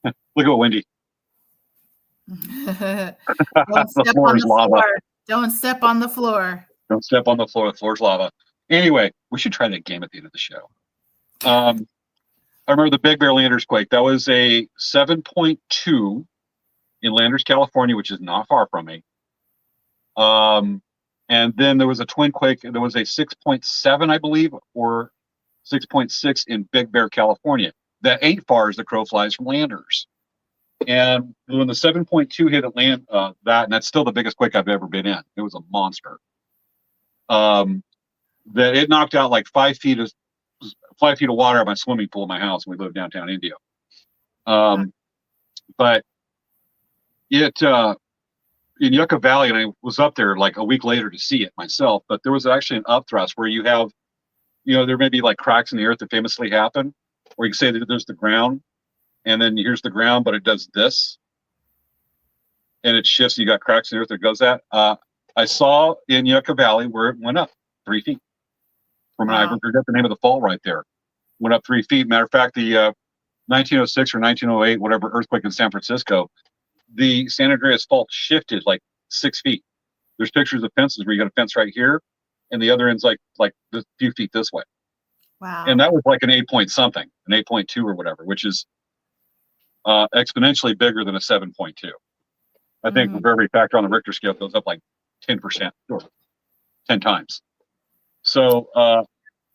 look at Wendy. Don't step on the floor. Don't step on the floor. Don't step on the floor. The floor's lava. Anyway, we should try that game at the end of the show. I remember the Big Bear Landers quake. That was a 7.2 in Landers, California, which is not far from me. And then there was a twin quake. There was a 6.7, I believe, or 6.6 in Big Bear, California. That ain't far as the crow flies from Landers. And when the 7.2 hit and that's still the biggest quake I've ever been in. It was a monster. That it knocked out like 5 feet of water out of my swimming pool in my house. We live downtown Indio. But it in Yucca Valley, and I was up there like a week later to see it myself. But there was actually an upthrust where you have, there may be like cracks in the earth that famously happen, or you can say that there's the ground. And then here's the ground, but it does this. And it shifts. You got cracks in the earth that goes that. I saw in Yucca Valley where it went up 3 feet. I forget the name of the fault right there. Went up 3 feet. Matter of fact, the 1906 or 1908, whatever earthquake in San Francisco, the San Andreas fault shifted like 6 feet. There's pictures of fences where you got a fence right here, and the other end's like a few feet this way. Wow. And that was like an 8 point something, an 8.2 or whatever, which is exponentially bigger than a 7.2. I think for every factor on the Richter scale, it goes up like 10% or 10 times. So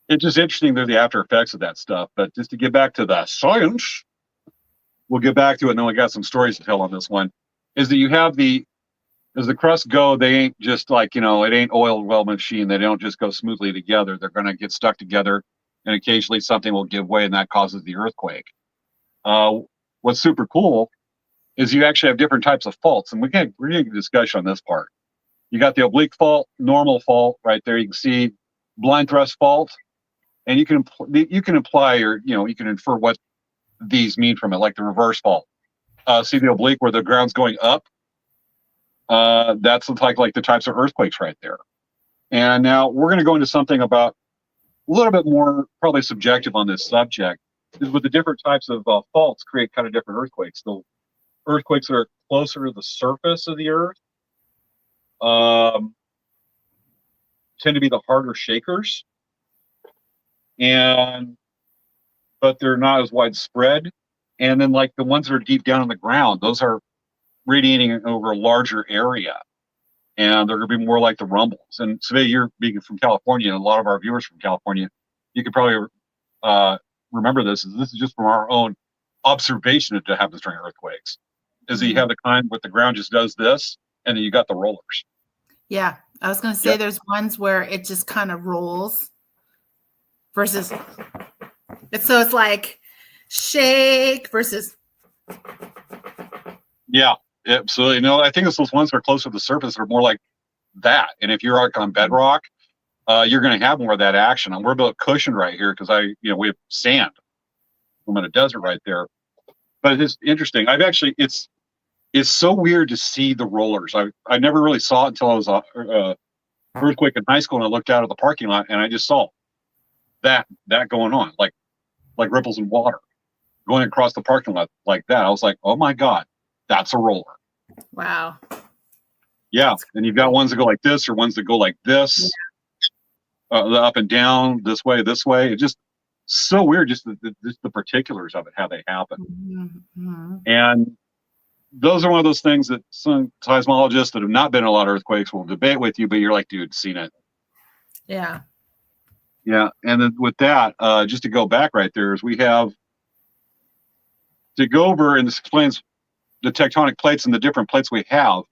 it's just interesting the after effects of that stuff. But just to get back to the science, we'll get back to it, and then we got some stories to tell on this one, is that you have as the crusts go, they ain't just like, it ain't oil well machine. They don't just go smoothly together. They're going to get stuck together, and occasionally something will give way, and that causes the earthquake. What's super cool is you actually have different types of faults, and we're going to get a discussion on this part. You got the oblique fault, normal fault right there. You can see blind thrust fault, and you can imply, or you can infer what these mean from it, like the reverse fault. See the oblique where the ground's going up? That's like the types of earthquakes right there. And now we're going to go into something about a little bit more probably subjective on this subject, is with the different types of faults create kind of different earthquakes. The earthquakes that are closer to the surface of the earth tend to be the harder shakers, but they're not as widespread. And then like the ones that are deep down in the ground, those are radiating over a larger area, and they're going to be more like the rumbles. And Svea, you're being from California, and a lot of our viewers from California, you could probably remember this. This is just from our own observation that happens during earthquakes. Is that you have the kind where the ground just does this, and then you got the rollers. Yeah, I was going to say there's ones where it just kind of rolls versus it's like shake versus. Yeah, absolutely. No, I think it's those ones that are closer to the surface that are more like that. And if you're on bedrock, you're going to have more of that action. And we're a bit cushioned right here because we have sand. I'm in a desert right there. But it's interesting. It's so weird to see the rollers. I never really saw it until I was earthquake in high school, and I looked out of the parking lot, and I just saw that going on, like ripples in water going across the parking lot like that. I was like, oh my God, that's a roller. Wow. Yeah. And you've got ones that go like this, or ones that go like this, up and down, this way. It's just so weird, just the particulars of it, how they happen. Mm-hmm. And those are one of those things that some seismologists that have not been in a lot of earthquakes will debate with you, but you're like, dude, seen it. Yeah. Yeah. And then with that, just to go back right there, is we have to go over, and this explains the tectonic plates and the different plates we have.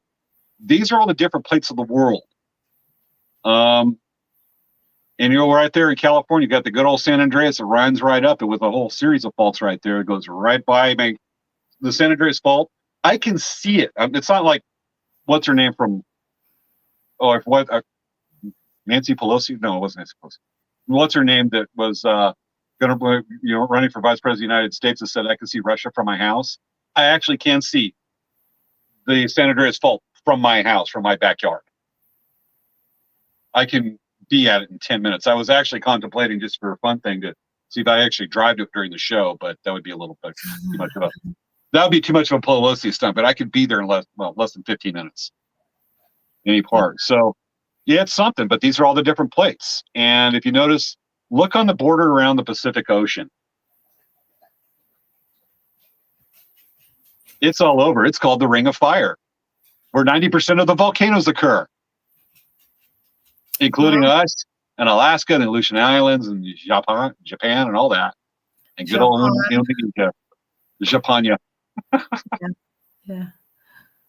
These are all the different plates of the world. And right there in California, you got the good old San Andreas that runs right up it with a whole series of faults right there. It goes right by the San Andreas fault. I can see it. It's not like, what's her name from? Nancy Pelosi? No, it wasn't Nancy Pelosi. What's her name that was running for vice president of the United States, that said I can see Russia from my house? I actually can see the San Andreas fault from my house, from my backyard. I can be at it in 10 minutes. I was actually contemplating, just for a fun thing, to see if I actually drive to it during the show, but that would be a little bit too much of a Pelosi stunt. But I could be there in less than 15 minutes. Any part. So yeah, it's something. But these are all the different plates. And if you notice, look on the border around the Pacific Ocean. It's all over. It's called the Ring of Fire, where 90% of the volcanoes occur, including us and Alaska and the Aleutian Islands and Japan and all that. And good old Indonesia, Japan. Yeah.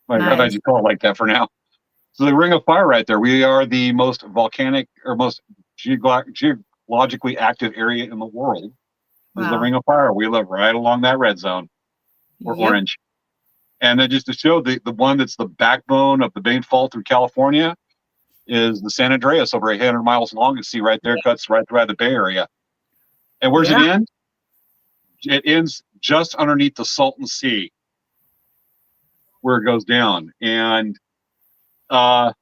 I've had you call it like that for now. So the Ring of Fire right there, we are the most volcanic, or most geologically active area in the world. Wow. Is the Ring of Fire. We live right along that red zone, or orange. And then just to show the one that's the backbone of the main fault through California is the San Andreas, over 800 miles long. You see right there, cuts right through the Bay Area. And where's it end? It ends just underneath the Salton Sea, where it goes down. And I'm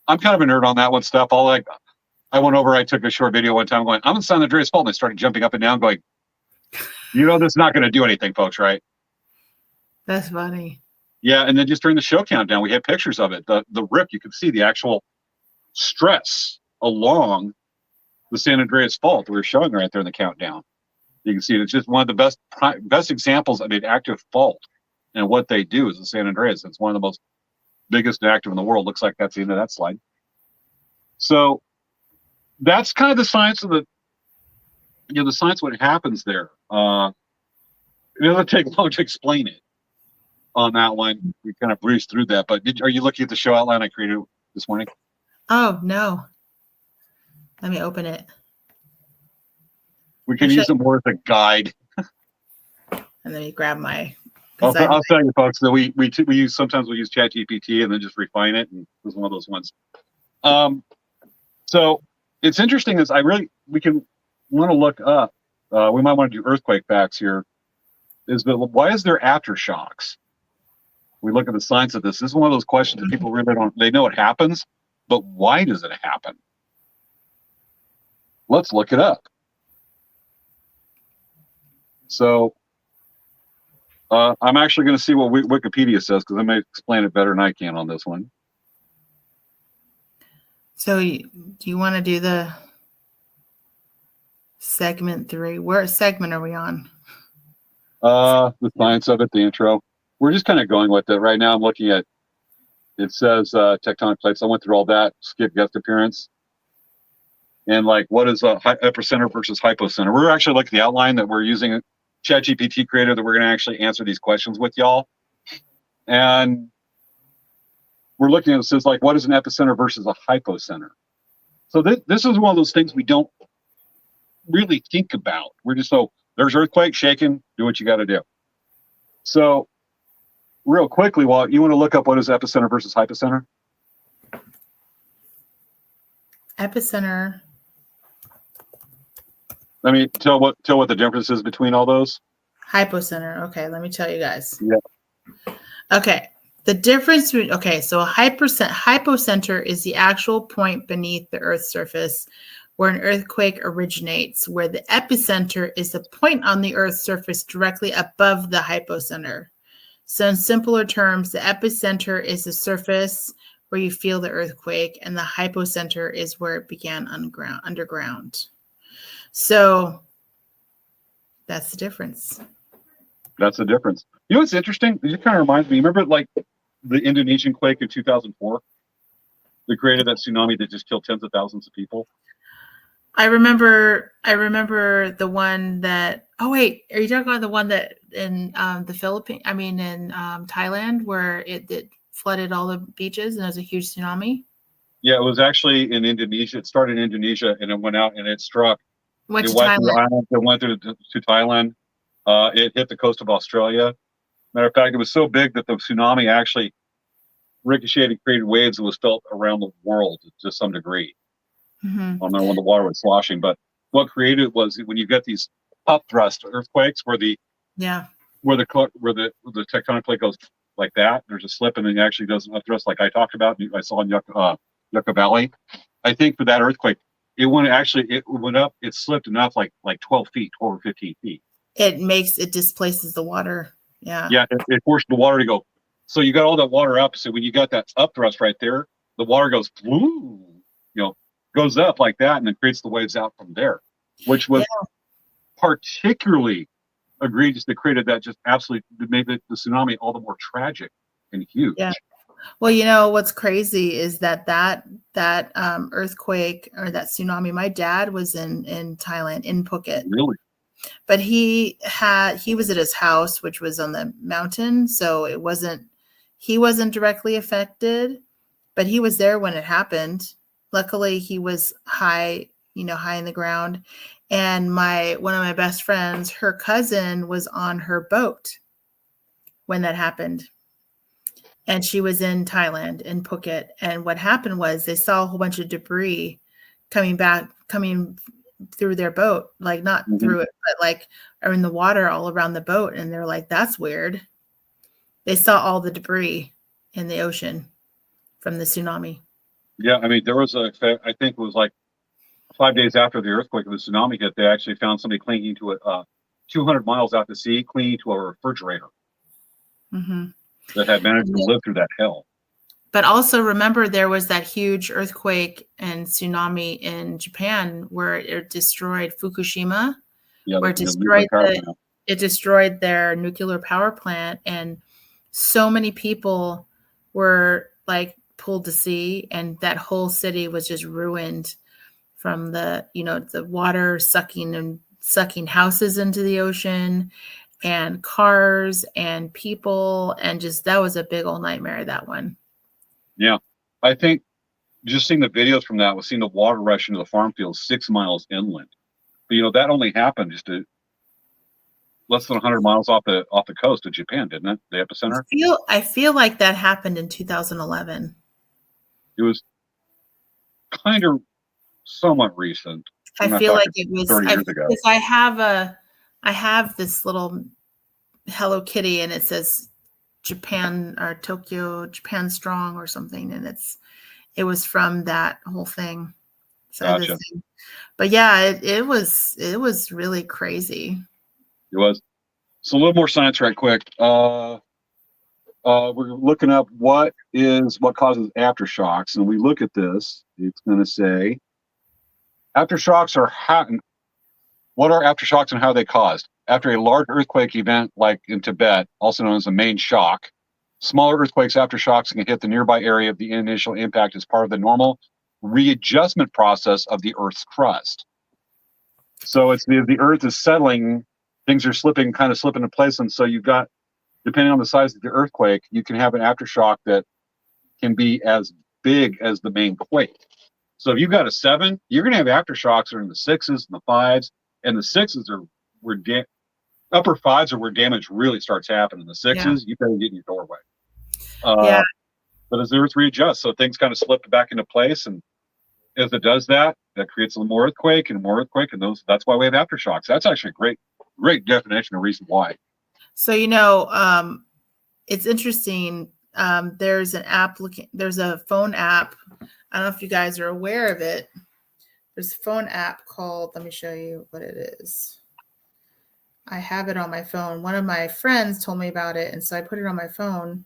kind of a nerd on that one stuff. I went over, I took a short video one time going, I'm in San Andreas Fault, and I started jumping up and down going, this is not going to do anything, folks, right? That's funny. Yeah, and then just during the show countdown, we had pictures of it. The rip, you could see the actual stress along the San Andreas Fault we were showing right there in the countdown. You can see it's just one of the best examples of an active fault, and what they do is the San Andreas. It's one of the most biggest and active in the world. Looks like that's the end of that slide. So that's kind of the science of the science of what happens there. It doesn't take long to explain it on that one. We kind of breezed through that. But are you looking at the show outline I created this morning? Oh, no. Let me open it. We can use it more as a guide. And let me grab my. I'll tell you, folks, that we use sometimes we use ChatGPT and then just refine it, and it was one of those ones. So it's interesting is we can want to look up. We might want to do earthquake facts here. Why is there aftershocks? We look at the science of this. This is one of those questions that people really don't. They know it happens, but why does it happen? Let's look it up. So I'm actually going to see what Wikipedia says because I may explain it better than I can on this one. So do you want to do the segment 3? What segment are we on? The science of it, the intro. We're just kind of going with it. Right now I'm looking at, it says tectonic plates. I went through all that, skip guest appearance. And like, what is epicenter versus hypocenter? We're actually looking at the outline that we're using ChatGPT creator that we're going to actually answer these questions with y'all. And we're looking at it says like, what is an epicenter versus a hypocenter? So this is one of those things we don't really think about. We're just there's earthquake, shaking, do what you got to do. So real quickly, Walt, you want to look up what is epicenter versus hypocenter? Epicenter. Let me tell what the difference is between all those. Hypocenter. Okay, let me tell you guys. Yeah. Okay. The difference between, so a hypocenter is the actual point beneath the Earth's surface where an earthquake originates, where the epicenter is the point on the Earth's surface directly above the hypocenter. So in simpler terms, the epicenter is the surface where you feel the earthquake, and the hypocenter is where it began underground. So that's the difference. That's the difference. You know what's interesting? It just kind of reminds me, remember like the Indonesian quake in 2004? They created that tsunami that just killed tens of thousands of people. I remember the one that, oh wait, are you talking about the one that in the Philippines, in Thailand, where it flooded all the beaches and there was a huge tsunami? Yeah, it was actually in Indonesia. It started in Indonesia and it went out and it struck. Went to Through the Thailand. island, it went to Thailand. It hit the coast of Australia. Matter of fact, it was so big that the tsunami actually ricocheted and created waves that was felt around the world to some degree. Mm-hmm. I don't know when the water was sloshing, but what created was when you get these upthrust earthquakes where the tectonic plate goes like that, there's a slip and then it actually does an upthrust like I talked about. I saw in Yucca Valley. I think for that earthquake, it went up, it slipped enough like 12 feet, 12 or 15 feet. It displaces the water. Yeah. Yeah, it forced the water to go. So you got all that water up. So when you got that upthrust right there, the water goes, goes up like that and then creates the waves out from there, which was particularly egregious. That created that just absolutely made the tsunami all the more tragic and huge. Yeah. Well, what's crazy is that earthquake or that tsunami, my dad was in Thailand, in Phuket. Really? But he was at his house, which was on the mountain. So he wasn't directly affected, but he was there when it happened. Luckily he was high in the ground. And one of my best friends, her cousin was on her boat when that happened. And she was in Thailand, in Phuket. And what happened was they saw a whole bunch of debris coming through their boat, like not through it, but like are in the water all around the boat. And they're like, that's weird. They saw all the debris in the ocean from the tsunami. Yeah. There was I think it was like 5 days after the earthquake and the tsunami hit, they actually found somebody clinging to it 200 miles out to sea, clinging to a refrigerator that had managed to live through that hell. But also remember, there was that huge earthquake and tsunami in Japan where it destroyed Fukushima, where it destroyed their nuclear power plant. And so many people were like pulled to sea, and that whole city was just ruined from the water sucking houses into the ocean, and cars and people, and just that was a big old nightmare, that one. Yeah. I think just seeing the videos from that was seeing the water rush into the farm fields 6 miles inland. But, that only happened just less than 100 miles off the coast of Japan, didn't it? The epicenter. I feel like that happened in 2011. It was kind of somewhat recent. I feel like it was 30 years ago. Because I have this little Hello Kitty, and it says Japan or Tokyo, Japan Strong or something, and it was from that whole thing. So Gotcha. But yeah, it was really crazy. It was. So a little more science right quick. We're looking up what causes aftershocks, and we look at this. It's going to say aftershocks what are aftershocks and how are they caused? After a large earthquake event like in Tibet, also known as a main shock, smaller earthquakes aftershocks can hit the nearby area of the initial impact as part of the normal readjustment process of the Earth's crust. So it's the Earth is settling, things are slipping into place, and so you've got, depending on the size of the earthquake, you can have an aftershock that can be as big as the main quake. So if you've got a 7, you're going to have aftershocks that are in the 6s and the 5s, and the 6s are upper 5s are where damage really starts happening. The 6s, you better get in your doorway. But as the Earth readjusts, so things kind of slip back into place, and as it does that creates a little more earthquake, and that's why we have aftershocks. That's actually a great definition of reason why. So it's interesting. There's a phone app. I don't know if you guys are aware of it. There's a phone app called, let me show you what it is. I have it on my phone. One of my friends told me about it, and so I put it on my phone.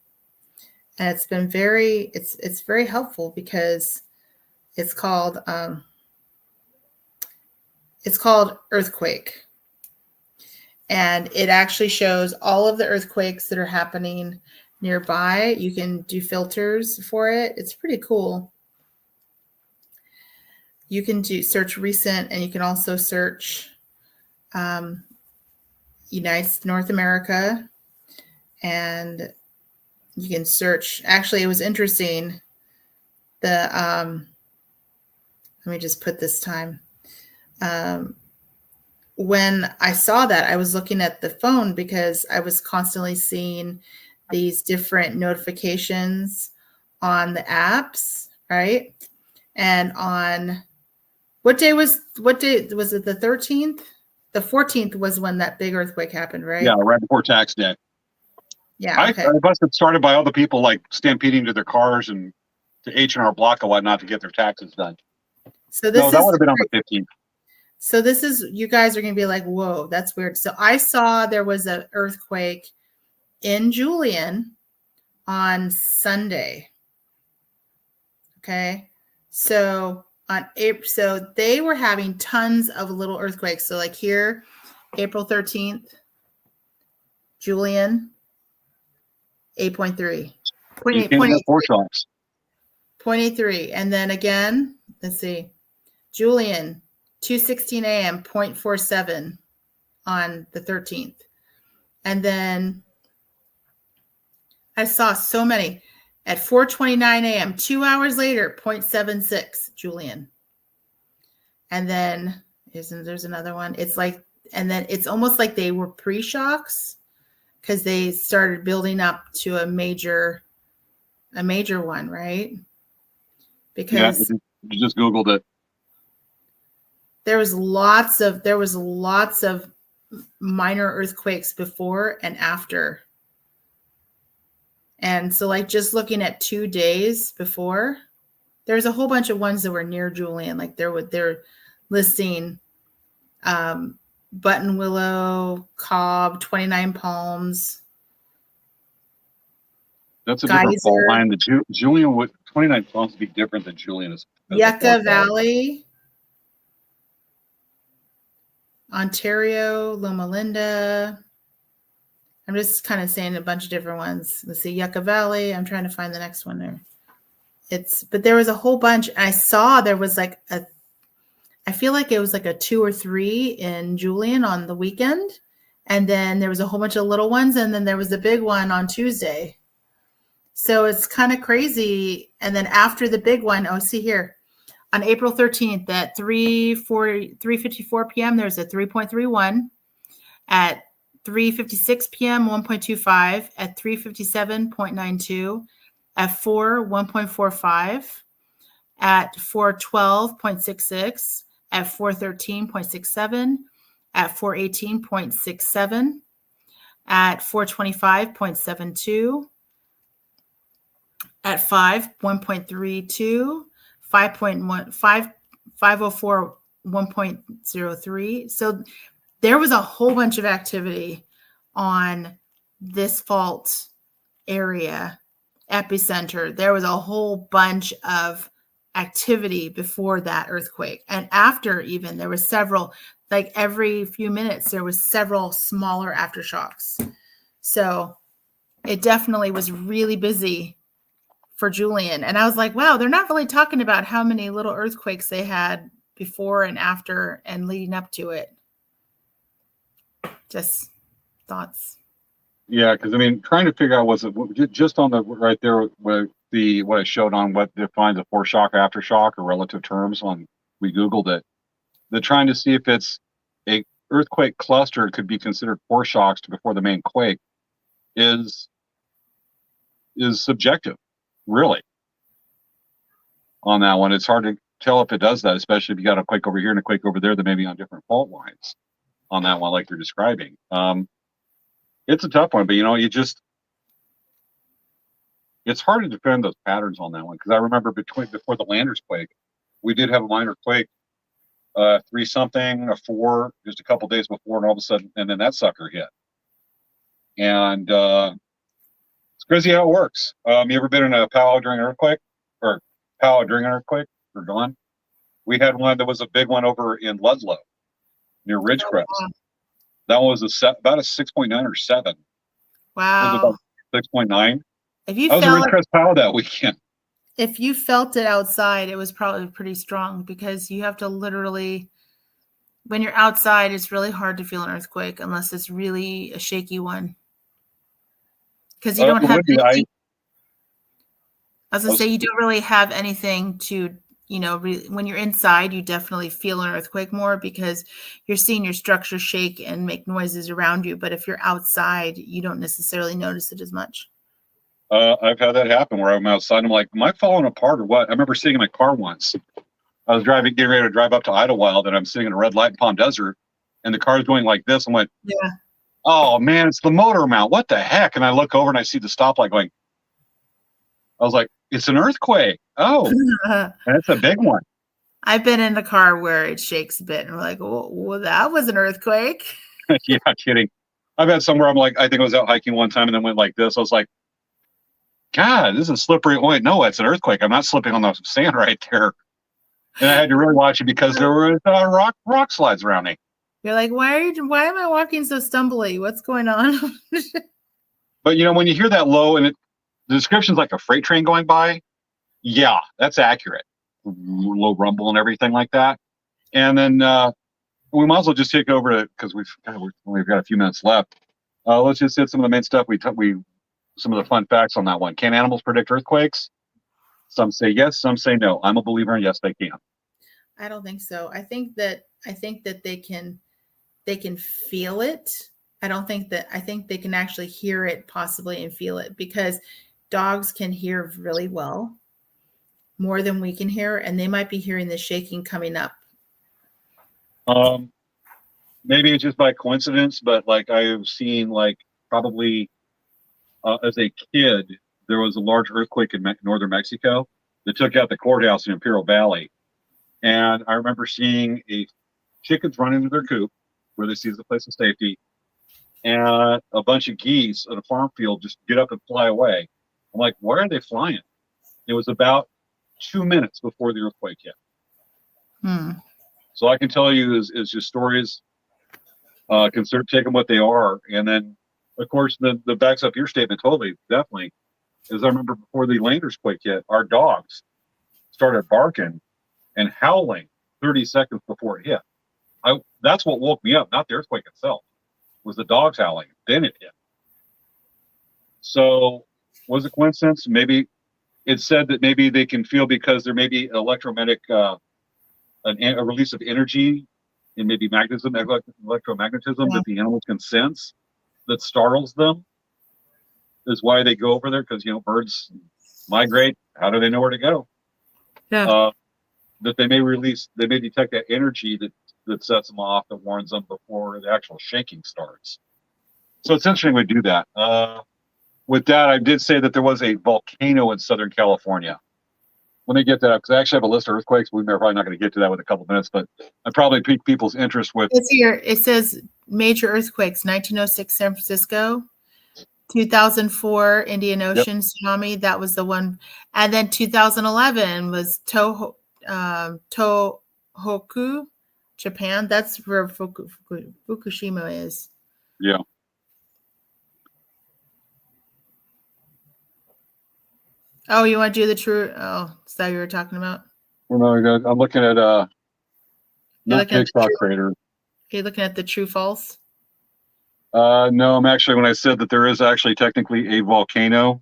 And it's been it's very helpful because it's called Earthquake. And it actually shows all of the earthquakes that are happening nearby. You can do filters for it. It's pretty cool. You can search recent, and you can also search North America, and you can search. Actually, it was interesting. Let me just put this time. When I saw that, I was looking at the phone because I was constantly seeing these different notifications on the apps, right? And on what day was it? The 13th? The 14th was when that big earthquake happened, right? Yeah, right before tax day. Yeah. Okay. I must have started by all the people like stampeding to their cars and to H&R Block and whatnot to get their taxes done. So that would have been on the 15th. So you guys are going to be like, whoa, that's weird. So I saw there was an earthquake in Julian on Sunday. Okay. So on April, so they were having tons of little earthquakes. So like here, April 13th, Julian, 8.3. 0.83. And then again, let's see, Julian, 2:16 a.m., 0.47 on the 13th. And then I saw so many at 4:29 a.m., 2 hours later, 0.76, Julian. And then there's another one. It's like, and then it's almost like they were pre-shocks because they started building up to a major one, right? Because you just Googled it. There was lots of minor earthquakes before and after. And so like just looking at 2 days before, there's a whole bunch of ones that were near Julian. Like they're listing Buttonwillow, Cobb, 29 Palms. That's a different fault line. The Julian would 29 Palms would be different than Julian. Yucca Valley, Ontario, Loma Linda. I'm just kind of saying a bunch of different ones. Let's see, Yucca Valley. I'm trying to find the next one there. but there was a whole bunch. And I saw there was like I feel like it was like a 2 or 3 in Julian on the weekend. And then there was a whole bunch of little ones. And then there was the big one on Tuesday. So it's kind of crazy. And then after the big one, see here, on April 13th at 3:54 p.m., there's a 3.31. At 3:56 p.m., 1.25. At 3:57, 0.92. At 4, 1.45. At 4:12, 0.66. At 4:13, 0.67. At 4:18, 0.67. At 4:25, 0.72. At 5, 1.32. 5.04, 1.03. So there was a whole bunch of activity on this fault area epicenter. There was a whole bunch of activity before that earthquake. And after, even there was several, like every few minutes, there was several smaller aftershocks. So it definitely was really busy for Julian. And I was like, wow, they're not really talking about how many little earthquakes they had before and after and leading up to it. Just thoughts. Yeah, because I mean, trying to figure out, was it just on the right there with what I showed on what defines a foreshock, aftershock, or relative terms on, we Googled it. They're trying to see if it's a earthquake cluster could be considered foreshocks to before the main quake is subjective, really. On that one, it's hard to tell if it does that, especially if you got a quake over here and a quake over there that may be on different fault lines on that one, like you're describing. It's a tough one, but it's hard to defend those patterns on that one, because I remember before the Landers quake, we did have a minor quake, 3 something, a 4, just a couple days before, and all of a sudden, and then that sucker hit. And it's crazy how it works. You ever been in a powwow during an earthquake, or powwow during an earthquake, or gone? We had one that was a big one over in Ludlow near Ridgecrest. Oh, wow. That one was about a 6.9 or 7. Wow. It was about 6.9. If you I was in felt Ridgecrest powwow that weekend. if you felt it outside, it was probably pretty strong, because you have to literally, when you're outside, it's really hard to feel an earthquake unless it's really a shaky one. Because you don't have anything. I was going to say, you don't really have anything to, when you're inside, you definitely feel an earthquake more because you're seeing your structure shake and make noises around you. But if you're outside, you don't necessarily notice it as much. I've had that happen where I'm outside and I'm like, am I falling apart or what? I remember sitting in my car once. I was getting ready to drive up to Idlewild, and I'm sitting in a red light in Palm Desert, and the car's going like this. I went, Yeah. Oh man, it's the motor mount. What the heck? And I look over and I see the stoplight going. I was like, it's an earthquake. Oh, and it's a big one. I've been in a car where it shakes a bit, and we're like, well, that was an earthquake. Yeah, kidding. I've had somewhere I'm like, I think I was out hiking one time and then went like this. I was like, God, this is slippery. Wait, no, it's an earthquake. I'm not slipping on the sand right there. And I had to really watch it because there were rock slides around me. You're like, why am I walking so stumbly? What's going on? But when you hear that low and the description's like a freight train going by, yeah, that's accurate. Low rumble and everything like that. And then we might as well just take over because we've got a few minutes left. Let's just hit some of the main stuff. Some of the fun facts on that one. Can animals predict earthquakes? Some say yes, some say no. I'm a believer in yes, they can. I don't think so. I think that they can feel it. I think they can actually hear it possibly and feel it, because dogs can hear really well, more than we can hear, and they might be hearing the shaking coming up. Maybe it's just by coincidence, but like I've seen, like probably as a kid, there was a large earthquake in northern Mexico that took out the courthouse in Imperial Valley. And I remember seeing chickens run into their coop where they see as a place of safety, and a bunch of geese at a farm field just get up and fly away. I'm like, where are they flying? It was about 2 minutes before the earthquake hit. So I can tell you is just stories, take them what they are. And then, of course, the backs up your statement totally, definitely. is I remember before the Landers quake hit, our dogs started barking and howling 30 seconds before it hit. That's what woke me up, not the earthquake itself. Was the dogs howling? Then it hit. So was it coincidence? Maybe it said that maybe they can feel because there may be electromagnetic, a release of energy and maybe electromagnetism Yeah. that the animals can sense that startles them. Is why they go over there, because birds migrate. How do they know where to go? Yeah. That they may detect that energy that sets them off, that warns them before the actual shaking starts. So it's interesting we do that. With that, I did say that there was a volcano in Southern California. Let me get that up, because I actually have a list of earthquakes. We're probably not going to get to that with a couple minutes, but I probably piqued people's interest with. It's here. It says major earthquakes: 1906 San Francisco, 2004 Indian Ocean tsunami. That was the one, and then 2011 was Tohoku, Japan. That's where Fukushima is. Yeah. Oh, you want to do the true? Oh, is that what you were talking about? Well, no, I'm looking at You're North looking at Jigsaw Crater. Are you looking at the true false? No, I'm actually, when I said that there is actually technically a volcano,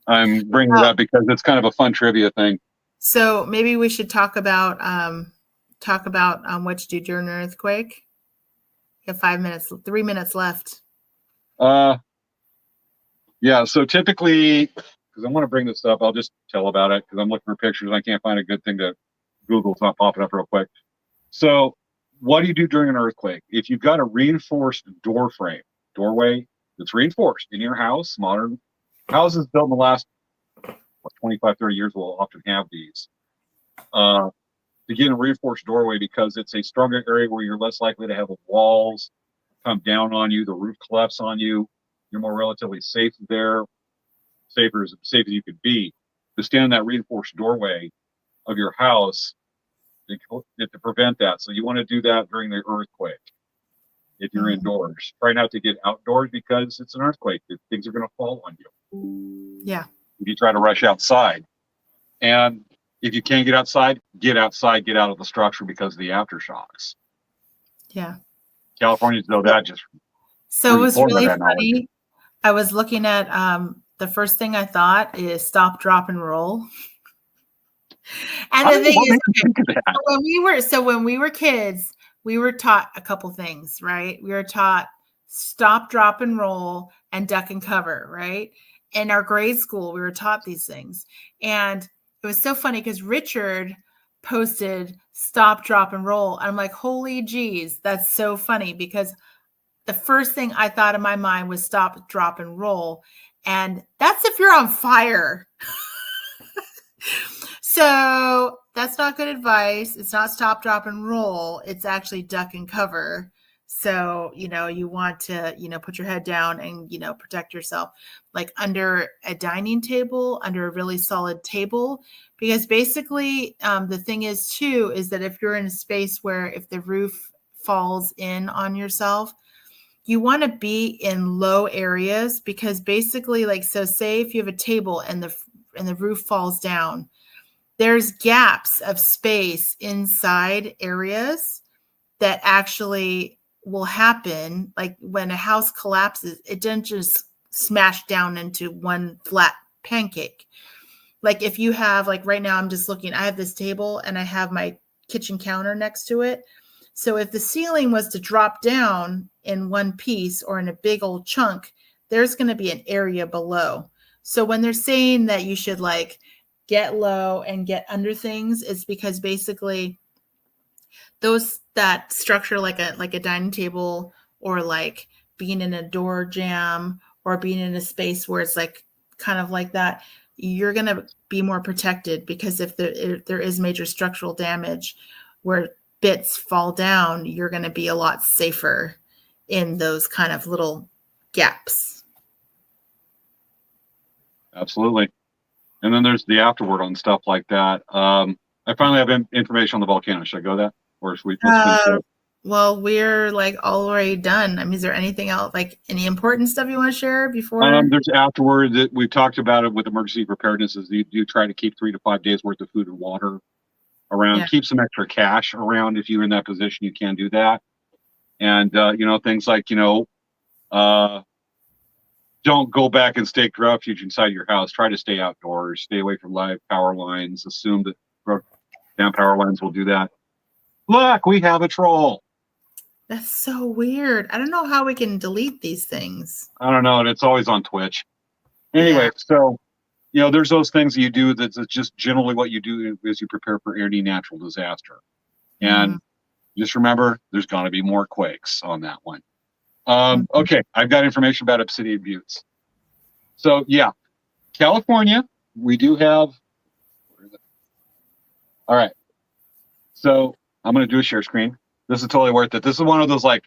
I'm bringing it up because it's kind of a fun trivia thing. So maybe we should talk about what to do during an earthquake. You have 3 minutes left. Yeah. So typically, because I want to bring this up, I'll just tell about it because I'm looking for pictures. And I can't find a good thing to Google. It's not popping up real quick. So what do you do during an earthquake? If you've got a reinforced doorway that's reinforced in your house, modern houses built in the last 25, 30 years will often have these. To get a reinforced doorway, because it's a stronger area where you're less likely to have the walls come down on you, the roof collapse on you. You're more relatively safe there, safe as you could be. To stand in that reinforced doorway of your house to prevent that. So you want to do that during the earthquake. If you're indoors, try not to get outdoors because it's an earthquake. Things are going to fall on you. Yeah. If you try to rush outside, and if you can't get outside, get out of the structure because of the aftershocks. Yeah. Californians know that just. So it was really funny. I was looking at the first thing I thought is stop, drop, and roll. And the thing is, when we were kids, we were taught a couple things, right? We were taught stop, drop, and roll, and duck and cover, right? In our grade school, we were taught these things. And it was so funny because Richard posted stop, drop, and roll. And I'm like, holy geez, that's so funny, because the first thing I thought in my mind was stop, drop, and roll. And that's if you're on fire. So that's not good advice. It's not stop, drop, and roll. It's actually duck and cover. So, you want to, put your head down and, protect yourself, like under a dining table, under a really solid table. Because basically the thing is too, is that if you're in a space where if the roof falls in on yourself, you want to be in low areas, because basically, like, so say if you have a table and the roof falls down, there's gaps of space inside areas that actually will happen. Like when a house collapses, it doesn't just smash down into one flat pancake. Like if you have, like right now, I'm just looking, I have this table and I have my kitchen counter next to it. So if the ceiling was to drop down in one piece or in a big old chunk, there's going to be an area below. So when they're saying that you should like get low and get under things, it's because basically that structure, like a dining table, or like being in a door jamb, or being in a space where it's like kind of like that, you're going to be more protected, because if there is major structural damage where bits fall down, you're going to be a lot safer in those kind of little gaps. Absolutely. And then there's the afterword on stuff like that. I finally have information on the volcano. Should I go that? Or should we? Well, we're like already done. I mean, is there anything else, like any important stuff you want to share before? There's afterward that we've talked about it with emergency preparedness is you try to keep 3 to 5 days worth of food and water around. Yeah. Keep some extra cash around if you're in that position. You can do that, and things like don't go back and stake refuge inside your house. Try to stay outdoors. Stay away from live power lines. Assume that broke down power lines will do that. Look, we have a troll. That's so weird. I don't know how we can delete these things. I don't know, and it's always on Twitch. Anyway, so there's those things that you do that's just generally what you do as you prepare for any natural disaster. And just remember, there's going to be more quakes on that one. Okay, I've got information about Obsidian Buttes. So yeah, California, we do have. Where is it? All right, so I'm going to do a share screen. This is totally worth it. This is one of those like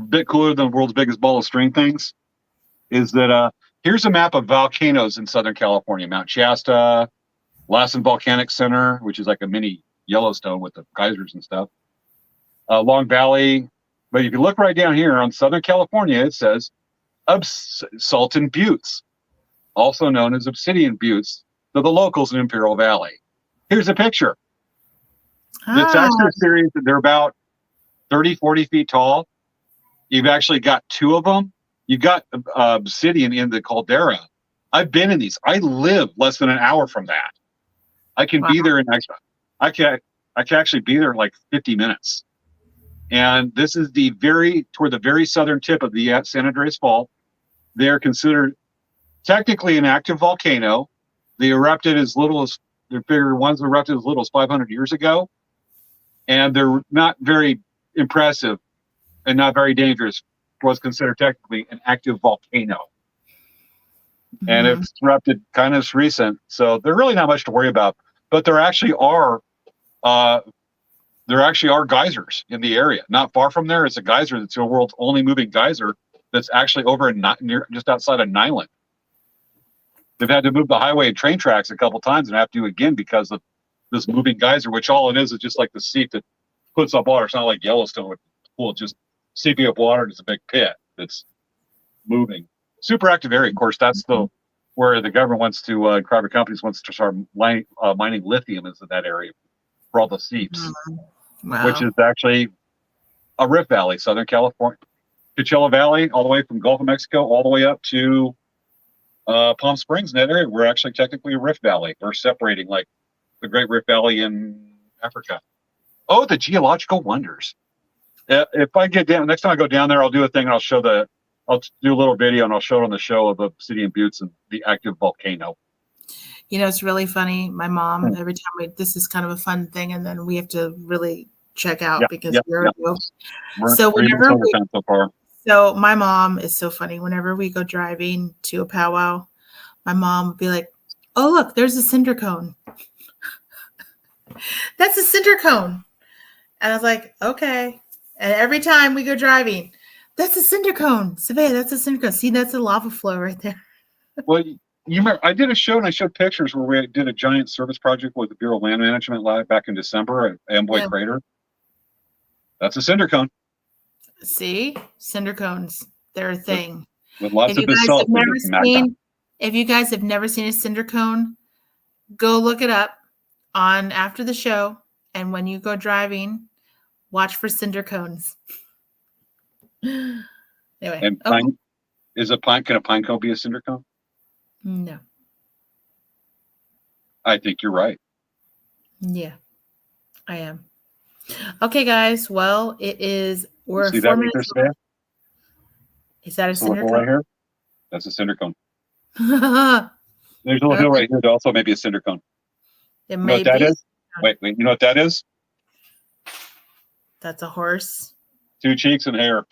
bit cooler than the world's biggest ball of string things. Is that here's a map of volcanoes in Southern California: Mount Shasta, Lassen Volcanic Center, which is like a mini Yellowstone with the geysers and stuff. Long Valley. But if you look right down here on Southern California, it says Salton Buttes, also known as Obsidian Buttes to the locals in Imperial Valley. Here's a picture. It's actually a series that they're about 30, 40 feet tall. You've actually got 2 of them. You've got obsidian in the caldera. I've been in these. I live less than an hour from that. I can be there I can actually be there in like 50 minutes. And this is toward the very southern tip of the San Andreas Fault. They're considered technically an active volcano. They erupted as little as, they're figured ones erupted as little as 500 years ago. And they're not very impressive and not very dangerous. Was considered technically an active volcano. And it's erupted kind of recent. So they're really not much to worry about. But there actually are geysers in the area. Not far from there is a geyser that's the world's only moving geyser that's actually over just outside of Nyland. They've had to move the highway and train tracks a couple times and have to again because of this moving geyser, which all it is just like the seep that puts up water. It's not like Yellowstone with pool, just seeping up water. It's a big pit that's moving. Super active area, of course. That's where the government wants to, private companies wants to start mining lithium is in that area for all the seeps. Wow. Which is actually a rift valley, Southern California, Coachella Valley, all the way from Gulf of Mexico, all the way up to Palm Springs in that area. We're actually technically a rift valley. We're separating like the Great Rift Valley in Africa. Oh, the geological wonders. If I get down, next time I go down there, I'll do a thing and I'll do a little video and I'll show it on the show of Obsidian Buttes and the active volcano. It's really funny. My mom, every time this is kind of a fun thing, and then we have to really check out because so my mom is so funny. Whenever we go driving to a powwow, my mom would be like, "Oh, look, there's a cinder cone." That's a cinder cone. And I was like, okay. And every time we go driving, that's a cinder cone. Svea, that's a cinder cone. See, that's a lava flow right there. Well, you remember, I did a show and I showed pictures where we did a giant service project with the Bureau of Land Management live back in December at Amboy Crater. That's a cinder cone. See? Cinder cones. They're a thing. With lots of basalt. If you guys have never seen a cinder cone, go look it up on after the show. And when you go driving, watch for cinder cones. Anyway. And can a pine cone be a cinder cone? No. I think you're right. Yeah, I am. Okay, guys. Well, we're See 4 minutes. Is that a cinder cone? Right here? That's a cinder cone. There's a little hill right here that also may be a cinder cone. It may be. That is? Wait, you know what that is? That's a horse. 2 cheeks and hair.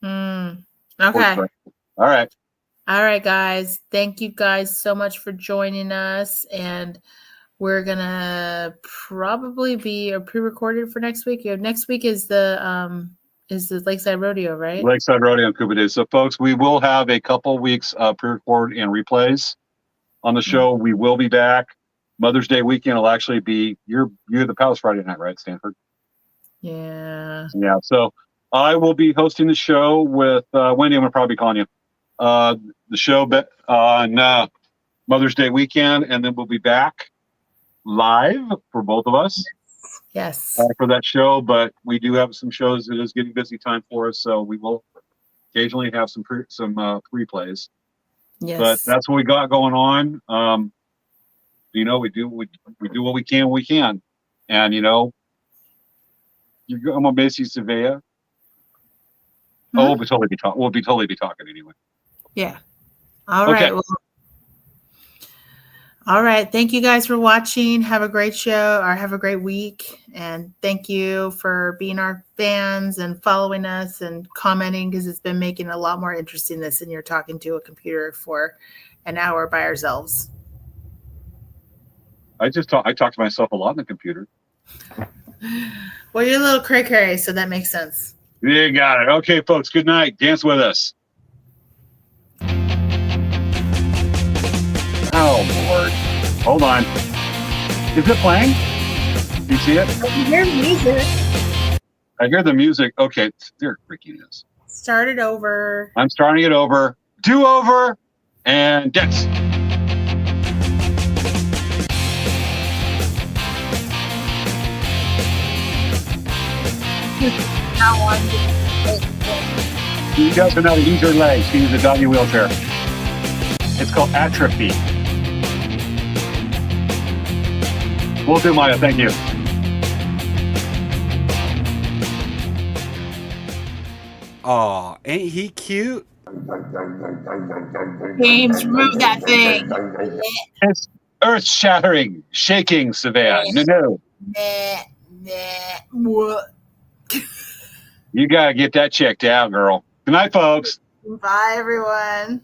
Okay. All right, guys. Thank you guys so much for joining us. And we're going to probably be pre-recorded for next week. Next week is the Lakeside Rodeo, right? Lakeside Rodeo and Cuba Days. So, folks, we will have a couple weeks pre-record and replays on the show. We will be back. Mother's Day weekend will actually be you're the Palace Friday night, right, Stanford? Yeah. Yeah. So I will be hosting the show with Wendy. I'm gonna probably be calling you. The show on Mother's Day weekend, and then we'll be back live for both of us Yes. for that show. But we do have some shows. It is getting busy time for us, so we will occasionally have some replays. Yes. But that's what we got going on. We do what we can, and I'm gonna miss you, Svea. Oh, we'll totally be talking. We'll be totally be talking anyway. Yeah. All right. Well, all right. Thank you guys for watching. Have a great show or have a great week. And thank you for being our fans and following us and commenting, because it's been making it a lot more interesting than you're talking to a computer for an hour by ourselves. I talk to myself a lot on the computer. Well, you're a little cray-cray, so that makes sense. You got it. Okay, folks. Good night. Dance with us. Oh, Lord. Hold on. Is it playing? Do you see it? I can hear music. I hear the music. Okay, there freaking is. Start it over. I'm starting it over. Do over and dance. You guys know how to use your legs to use a doggy wheelchair. It's called atrophy. We'll do, Maya. Thank you. Aw, ain't he cute? James, remove that thing. It's earth-shattering, shaking, Svea. No. You gotta get that checked out, girl. Good night, folks. Bye, everyone.